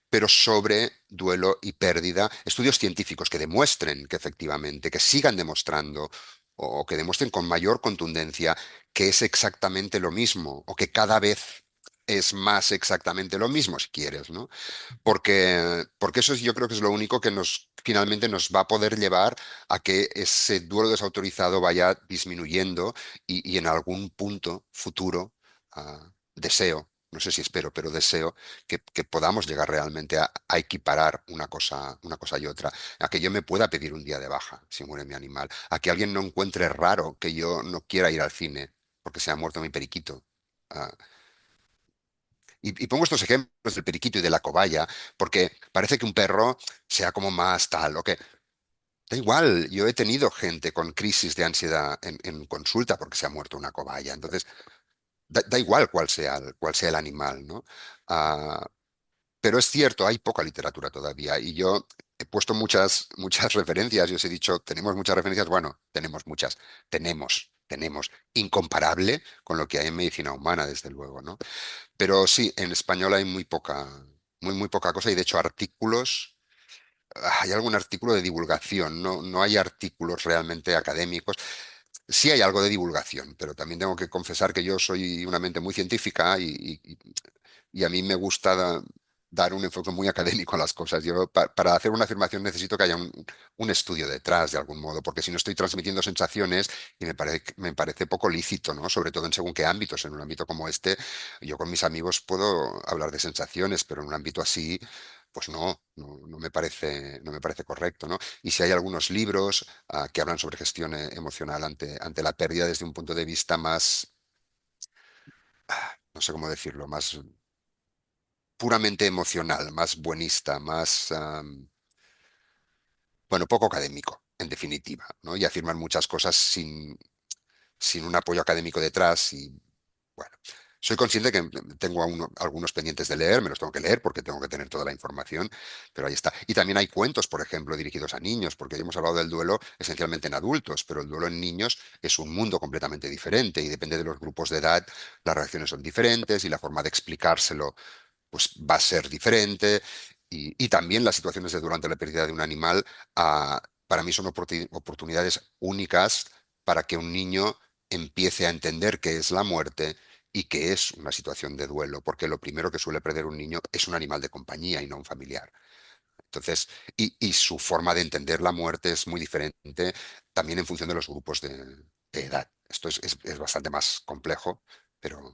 pero sobre duelo y pérdida, estudios científicos que demuestren que efectivamente, que sigan demostrando o que demuestren con mayor contundencia que es exactamente lo mismo o que cada vez es más exactamente lo mismo, si quieres, ¿no? Porque eso yo creo que es lo único que finalmente nos va a poder llevar a que ese duelo desautorizado vaya disminuyendo y en algún punto futuro, deseo, no sé si espero, pero deseo que podamos llegar realmente a equiparar una cosa y otra, a que yo me pueda pedir un día de baja si muere mi animal, a que alguien no encuentre raro que yo no quiera ir al cine porque se ha muerto mi periquito. Ah, y pongo estos ejemplos del periquito y de la cobaya, porque parece que un perro sea como más tal, o que da igual, yo he tenido gente con crisis de ansiedad en consulta porque se ha muerto una cobaya, entonces da igual cuál sea el animal, ¿no? Ah, pero es cierto, hay poca literatura todavía y yo he puesto muchas referencias y os he dicho, tenemos muchas referencias, bueno, tenemos, incomparable con lo que hay en medicina humana, desde luego, ¿no? Pero sí, en español hay muy poca cosa y de hecho artículos, hay algún artículo de divulgación, no hay artículos realmente académicos. Sí hay algo de divulgación, pero también tengo que confesar que yo soy una mente muy científica y a mí me gusta dar un enfoque muy académico a las cosas. Yo para hacer una afirmación necesito que haya un estudio detrás de algún modo, porque si no estoy transmitiendo sensaciones y me parece poco lícito, ¿no? Sobre todo en según qué ámbitos. En un ámbito como este, yo con mis amigos puedo hablar de sensaciones, pero en un ámbito así, pues no me parece correcto, ¿no? Y si hay algunos libros que hablan sobre gestión emocional ante la pérdida desde un punto de vista más, no sé cómo decirlo, más puramente emocional, más buenista, más, bueno, poco académico, en definitiva, ¿no? Y afirman muchas cosas sin un apoyo académico detrás y bueno, soy consciente que tengo algunos pendientes de leer, me los tengo que leer porque tengo que tener toda la información, pero ahí está. Y también hay cuentos, por ejemplo, dirigidos a niños, porque hoy hemos hablado del duelo esencialmente en adultos, pero el duelo en niños es un mundo completamente diferente y depende de los grupos de edad, las reacciones son diferentes y la forma de explicárselo pues va a ser diferente. Y también las situaciones de durante la pérdida de un animal, para mí son oportunidades únicas para que un niño empiece a entender qué es la muerte y qué es una situación de duelo, porque lo primero que suele perder un niño es un animal de compañía y no un familiar. Entonces, y su forma de entender la muerte es muy diferente también en función de los grupos de edad. Esto es bastante más complejo, pero,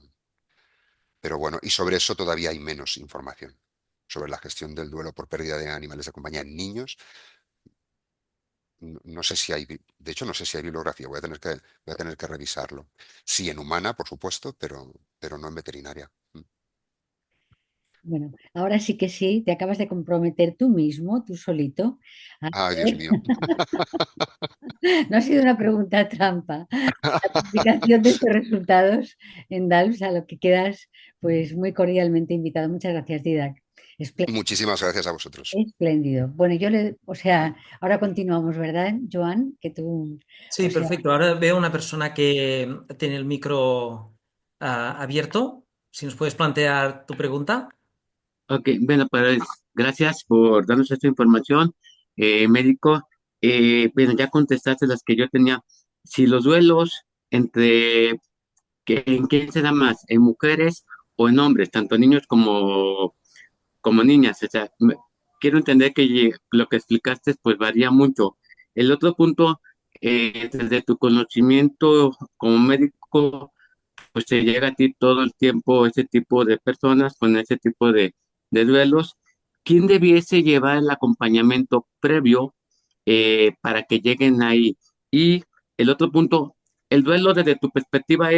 pero bueno, y sobre eso todavía hay menos información. Sobre la gestión del duelo por pérdida de animales de compañía en niños. No sé si hay, de hecho, no sé si hay bibliografía, voy a tener que revisarlo. Sí, en humana, por supuesto, pero no en veterinaria. Bueno, ahora sí que sí, te acabas de comprometer tú mismo, tú solito. A Ay, Dios hacer- mío. No ha sido una pregunta trampa. La publicación de estos resultados en DALS, a lo que quedas pues muy cordialmente invitado. Muchas gracias, Didac. Muchísimas gracias a vosotros. Espléndido. Bueno, o sea, ahora continuamos, ¿verdad, Joan? Que tú, Sí, o sea, perfecto. Ahora veo una persona que tiene el micro abierto. Si nos puedes plantear tu pregunta. Ok, bueno, pues gracias por darnos esta información, médico. Bueno, ya contestaste las que yo tenía. Si los duelos entre, ¿en quién se da más? ¿En mujeres o en hombres? Tanto niños como niñas. O sea, quiero entender que lo que explicaste pues varía mucho. El otro punto, desde tu conocimiento como médico, pues te llega a ti todo el tiempo ese tipo de personas con ese tipo de duelos. ¿Quién debiese llevar el acompañamiento previo para que lleguen ahí? Y el otro punto, ¿el duelo desde tu perspectiva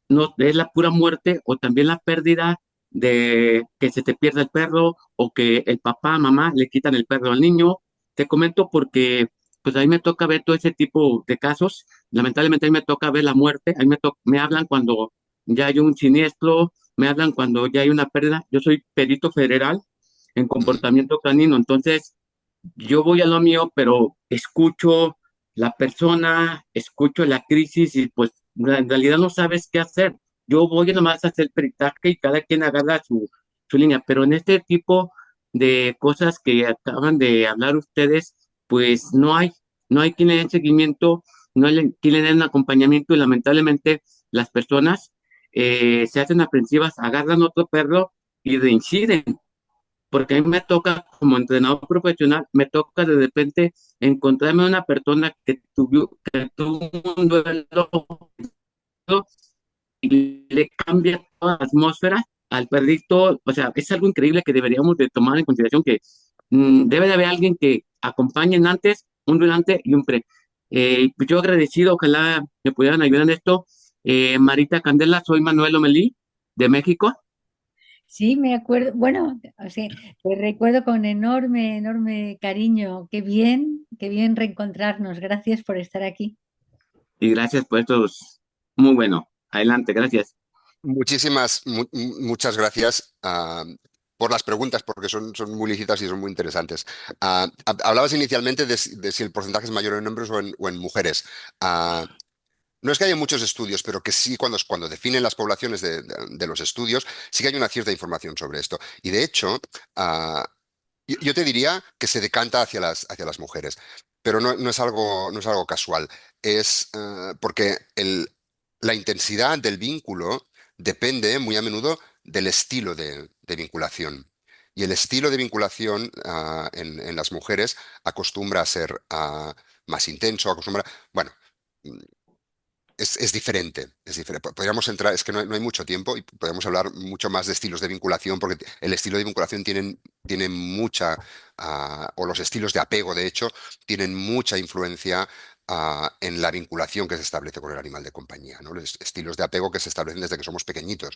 no, es la pura muerte o también la pérdida de que se te pierda el perro o que el papá, mamá le quitan el perro al niño? Te comento porque pues a mí me toca ver todo ese tipo de casos. Lamentablemente a mí me toca ver la muerte, a mí me hablan cuando ya hay un siniestro, me hablan cuando ya hay una pérdida. Yo soy perito federal en Ujú. comportamiento canino, entonces yo voy a lo mío, pero escucho la persona, escucho la crisis y pues en realidad no sabes qué hacer. Yo voy nomás a hacer peritaje y cada quien agarra su línea, pero en este tipo de cosas que acaban de hablar ustedes, pues no hay quien le den seguimiento, no hay quien le den un acompañamiento y lamentablemente las personas se hacen aprensivas, agarran otro perro y reinciden porque a mí me toca, como entrenador profesional, me toca de repente encontrarme una persona que tuvo un duelo y le cambia toda la atmósfera al perrito. O sea, es algo increíble que deberíamos de tomar en consideración que debe de haber alguien que acompañe en antes, un durante y un pre. Pues yo agradecido, ojalá me pudieran ayudar en esto. Marita Candela, soy Manuel Omelí, de México. sí, me acuerdo, bueno, o sea, te recuerdo con enorme, enorme cariño. Qué bien reencontrarnos. Gracias por estar aquí. Y gracias por esto. Muy bueno. Adelante, gracias. Muchas gracias por las preguntas, porque son muy lícitas y son muy interesantes. Hablabas inicialmente de si el porcentaje es mayor en hombres o en mujeres. Ah, no es que haya muchos estudios, pero que sí, cuando definen las poblaciones de los estudios, sí que hay una cierta información sobre esto. Y de hecho, ah, yo te diría que se decanta hacia las mujeres, pero no es algo casual. Es porque la intensidad del vínculo depende muy a menudo del estilo de vinculación. Y el estilo de vinculación en las mujeres acostumbra a ser más intenso, bueno, es diferente, es diferente. Podríamos entrar, es que no hay mucho tiempo y podríamos hablar mucho más de estilos de vinculación, porque el estilo de vinculación tiene mucha, o los estilos de apego, de hecho, tienen mucha influencia en la vinculación que se establece con el animal de compañía, ¿no? Los estilos de apego que se establecen desde que somos pequeñitos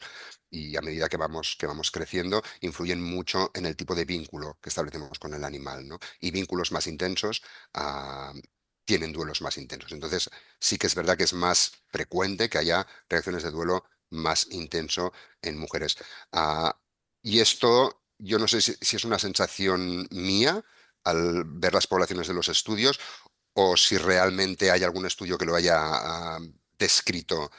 y a medida que vamos creciendo, influyen mucho en el tipo de vínculo que establecemos con el animal, ¿no? Y vínculos más intensos tienen duelos más intensos. Entonces, sí que es verdad que es más frecuente que haya reacciones de duelo más intenso en mujeres. Ah, y esto, yo no sé si es una sensación mía al ver las poblaciones de los estudios o si realmente hay algún estudio que lo haya descrito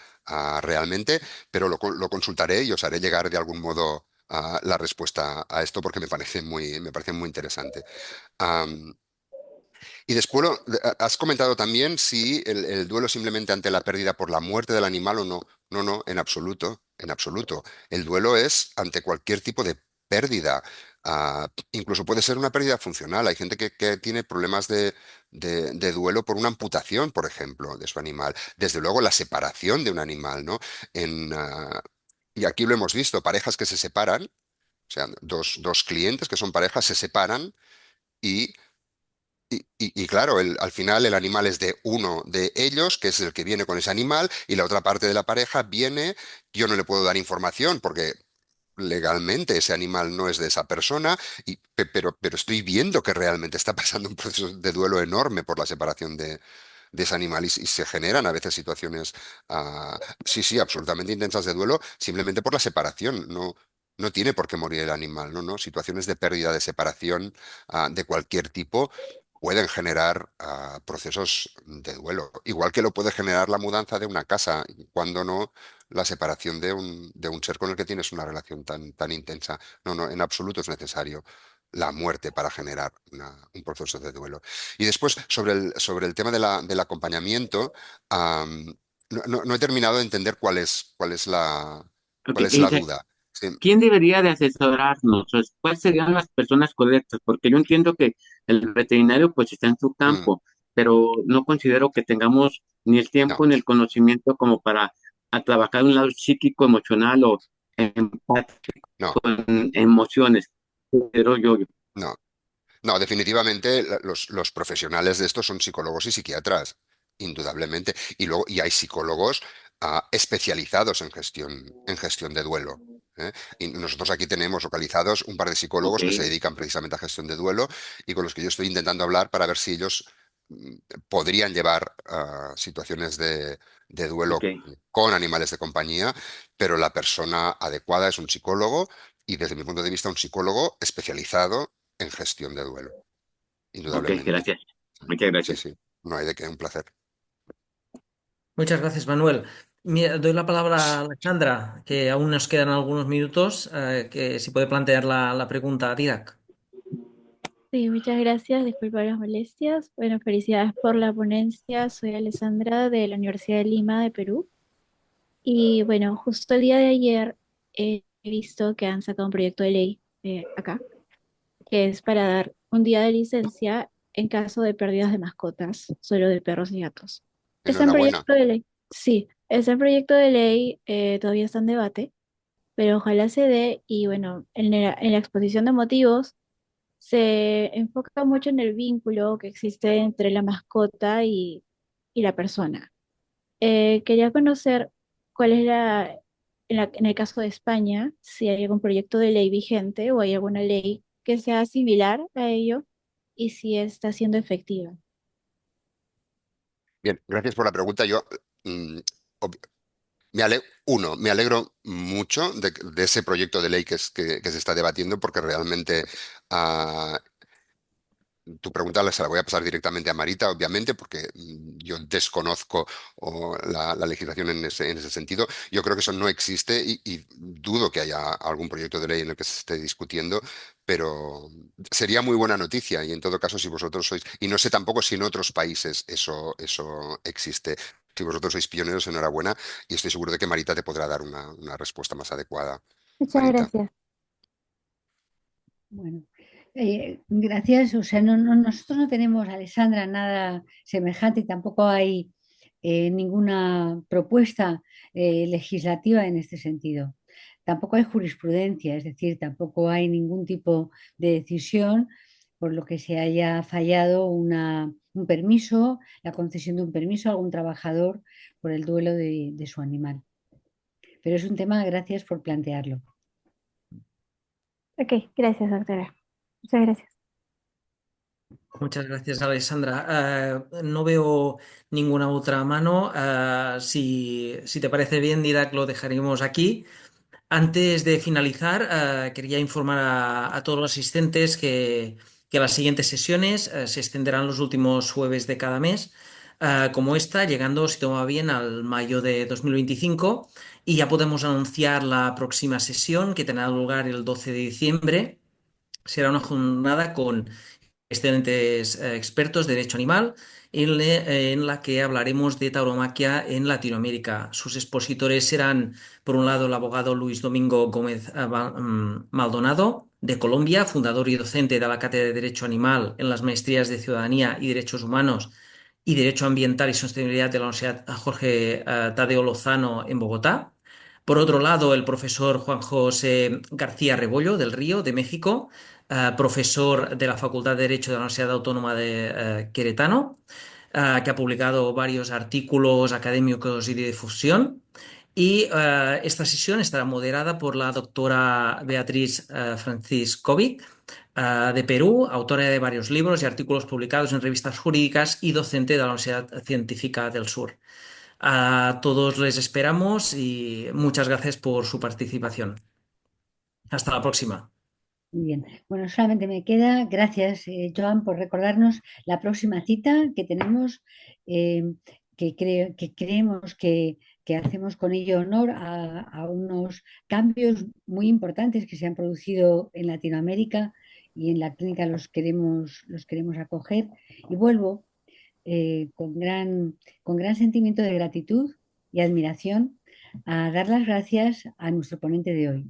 realmente, pero lo consultaré y os haré llegar de algún modo la respuesta a esto porque me parece muy interesante. Y después has comentado también si el duelo simplemente ante la pérdida por la muerte del animal o no. No, no, en absoluto, en absoluto. El duelo es ante cualquier tipo de pérdida. Incluso puede ser una pérdida funcional. Hay gente que tiene problemas de duelo por una amputación, por ejemplo, de su animal. Desde luego la separación de un animal, ¿no? Y aquí lo hemos visto, parejas que se separan, o sea, dos clientes que son parejas se separan y claro, al final el animal es de uno de ellos, que es el que viene con ese animal, y la otra parte de la pareja viene, yo no le puedo dar información porque legalmente ese animal no es de esa persona, pero estoy viendo que realmente está pasando un proceso de duelo enorme por la separación de ese animal y se generan a veces situaciones, sí, sí, absolutamente intensas de duelo simplemente por la separación. No, no tiene por qué morir el animal, no, no. Situaciones de pérdida, de separación, de cualquier tipo pueden generar procesos de duelo. Igual que lo puede generar la mudanza de una casa, cuando no la separación de un ser con el que tienes una relación tan intensa. No, no, en absoluto es necesario la muerte para generar un proceso de duelo. Y después, sobre el tema del acompañamiento, no he terminado de entender cuál es Ok, la duda. Sí, ¿quién debería de asesorarnos? O sea, ¿cuáles serían las personas correctas? Porque yo entiendo que el veterinario pues está en su mm, campo, pero no considero que tengamos ni el no, tiempo ni el conocimiento como para a trabajar un lado psíquico, emocional o empático, no, en emociones. Pero yo. no. No, definitivamente los profesionales de esto son psicólogos y psiquiatras, indudablemente. Y hay psicólogos especializados en gestión de duelo. ¿Eh? Y nosotros aquí tenemos localizados un par de Ok, psicólogos que se dedican precisamente a gestión de duelo y con los que yo estoy intentando hablar para ver si ellos mm, podrían llevar situaciones de ok, duelo con animales de compañía, pero la persona adecuada es un psicólogo y desde mi punto de vista un psicólogo especializado en gestión de duelo, ok, indudablemente. gracias. Muchas Sí, gracias. sí, no hay de qué, un placer. Muchas gracias, Manuel. Mira, doy la palabra a Alexandra, que aún nos quedan algunos minutos, que si puede plantear la pregunta a Didac. Sí, muchas gracias. Disculpa las molestias. Bueno, felicidades por la ponencia. Soy Alessandra de la Universidad de Lima, de Perú. Y bueno, justo el día de ayer he visto que han sacado un proyecto de ley acá, que es para dar un día de licencia en caso de pérdidas de mascotas, solo de perros y gatos. Ese Enhorabuena. proyecto de ley, sí, ese proyecto de ley todavía está en debate, pero ojalá se dé. Y bueno, en la exposición de motivos se enfoca mucho en el vínculo que existe entre la mascota y la persona. Quería conocer cuál es en el caso de España, si hay algún proyecto de ley vigente o hay alguna ley que sea similar a ello y si está siendo efectiva. Bien, gracias por la pregunta. Yo, mm, ob- me alegro mucho de ese proyecto de ley que se está debatiendo porque realmente ah, tu pregunta se la voy a pasar directamente a Marita, obviamente, porque yo desconozco la legislación en ese sentido. Yo creo que eso no existe y dudo que haya algún proyecto de ley en el que se esté discutiendo, pero sería muy buena noticia y en todo caso si vosotros sois, y no sé tampoco si en otros países eso existe. Si vosotros sois pioneros, enhorabuena y estoy seguro de que Marita te podrá dar una respuesta más adecuada. Muchas Marita. gracias. Bueno, gracias. O sea, nosotros no tenemos, Alessandra, nada semejante y tampoco hay ninguna propuesta legislativa en este sentido. Tampoco hay jurisprudencia, es decir, tampoco hay ningún tipo de decisión por lo que se haya fallado un permiso, la concesión de un permiso a algún trabajador por el duelo de su animal. Pero es un tema, gracias por plantearlo. Ok, gracias, doctora. Muchas gracias. Muchas gracias, Alessandra. No veo ninguna otra mano. Si te parece bien, Didac, lo dejaremos aquí. Antes de finalizar, quería informar a todos los asistentes que las siguientes sesiones se extenderán los últimos jueves de cada mes, como esta, llegando, si todo va bien, al mayo de 2025. Y ya podemos anunciar la próxima sesión, que tendrá lugar el 12 de diciembre. Será una jornada con excelentes expertos de derecho animal, en la que hablaremos de tauromaquia en Latinoamérica. Sus expositores serán, por un lado, el abogado Luis Domingo Gómez Maldonado, de Colombia, fundador y docente de la Cátedra de Derecho Animal en las Maestrías de Ciudadanía y Derechos Humanos y Derecho Ambiental y Sostenibilidad de la Universidad Jorge Tadeo Lozano en Bogotá. Por otro lado, el profesor Juan José García Rebollo, del Río, de México, profesor de la Facultad de Derecho de la Universidad Autónoma de Querétaro, que ha publicado varios artículos académicos y de difusión. Y esta sesión estará moderada por la doctora Beatriz Franciscovic, de Perú, autora de varios libros y artículos publicados en revistas jurídicas y docente de la Universidad Científica del Sur. A todos les esperamos y muchas gracias por su participación. Hasta la próxima. Muy bien. Bueno, solamente me queda, gracias, Joan, por recordarnos la próxima cita que tenemos, que creemos que hacemos con ello honor a unos cambios muy importantes que se han producido en Latinoamérica y en la clínica los queremos acoger. Y vuelvo con gran sentimiento de gratitud y admiración a dar las gracias a nuestro ponente de hoy.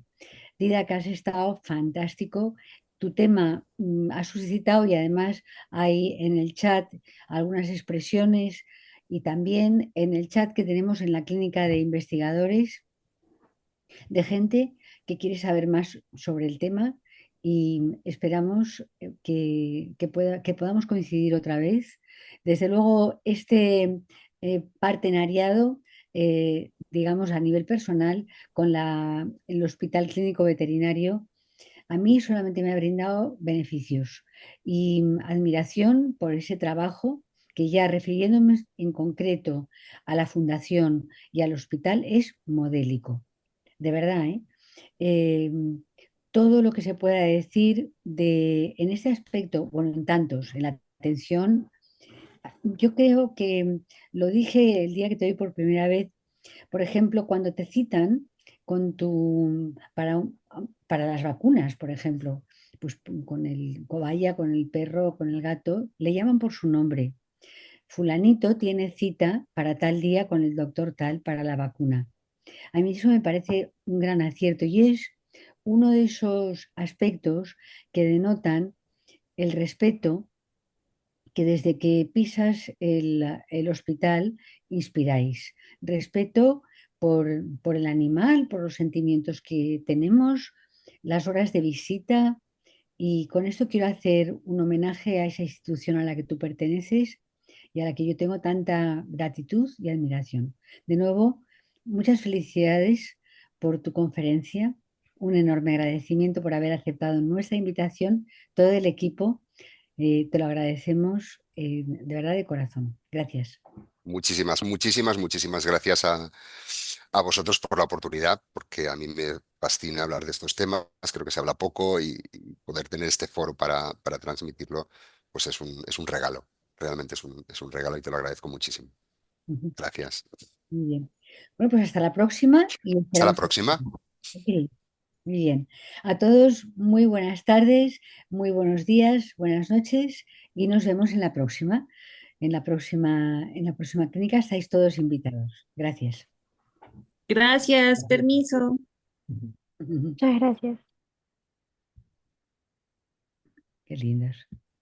Dida, que has estado fantástico. Tu tema ha suscitado y además hay en el chat algunas expresiones y también en el chat que tenemos en la clínica de investigadores de gente que quiere saber más sobre el tema y esperamos que podamos coincidir otra vez. Desde luego, este partenariado, digamos, a nivel personal, con el Hospital Clínico Veterinario, a mí solamente me ha brindado beneficios y admiración por ese trabajo que, ya refiriéndome en concreto a la fundación y al hospital, es modélico. De verdad, ¿eh? Eh, Todo lo que se pueda decir en este aspecto, bueno, en tantos, en la atención, yo creo que lo dije el día que te vi por primera vez. Por ejemplo, cuando te citan para las vacunas, por ejemplo, pues con el cobaya, con el perro, con el gato, le llaman por su nombre. Fulanito tiene cita para tal día con el doctor tal para la vacuna. A mí eso me parece un gran acierto y es uno de esos aspectos que denotan el respeto que desde que pisas el hospital inspiráis. Respeto por el animal, por los sentimientos que tenemos, las horas de visita. Y con esto quiero hacer un homenaje a esa institución a la que tú perteneces y a la que yo tengo tanta gratitud y admiración. De nuevo, muchas felicidades por tu conferencia, un enorme agradecimiento por haber aceptado nuestra invitación, todo el equipo, te lo agradecemos de verdad de corazón. Gracias. Muchísimas gracias a vosotros por la oportunidad, porque a mí me fascina hablar de estos temas, creo que se habla poco y poder tener este foro para transmitirlo, pues es un regalo, realmente es un regalo y te lo agradezco muchísimo. Ujú. Gracias. Muy bien. Bueno, pues hasta la próxima y Hasta la esperamos. próxima. Ok, muy bien. A todos, muy buenas tardes, muy buenos días, buenas noches y nos vemos en la próxima. En la próxima clínica estáis todos invitados. Gracias. Gracias, permiso. Muchas gracias. Qué lindos.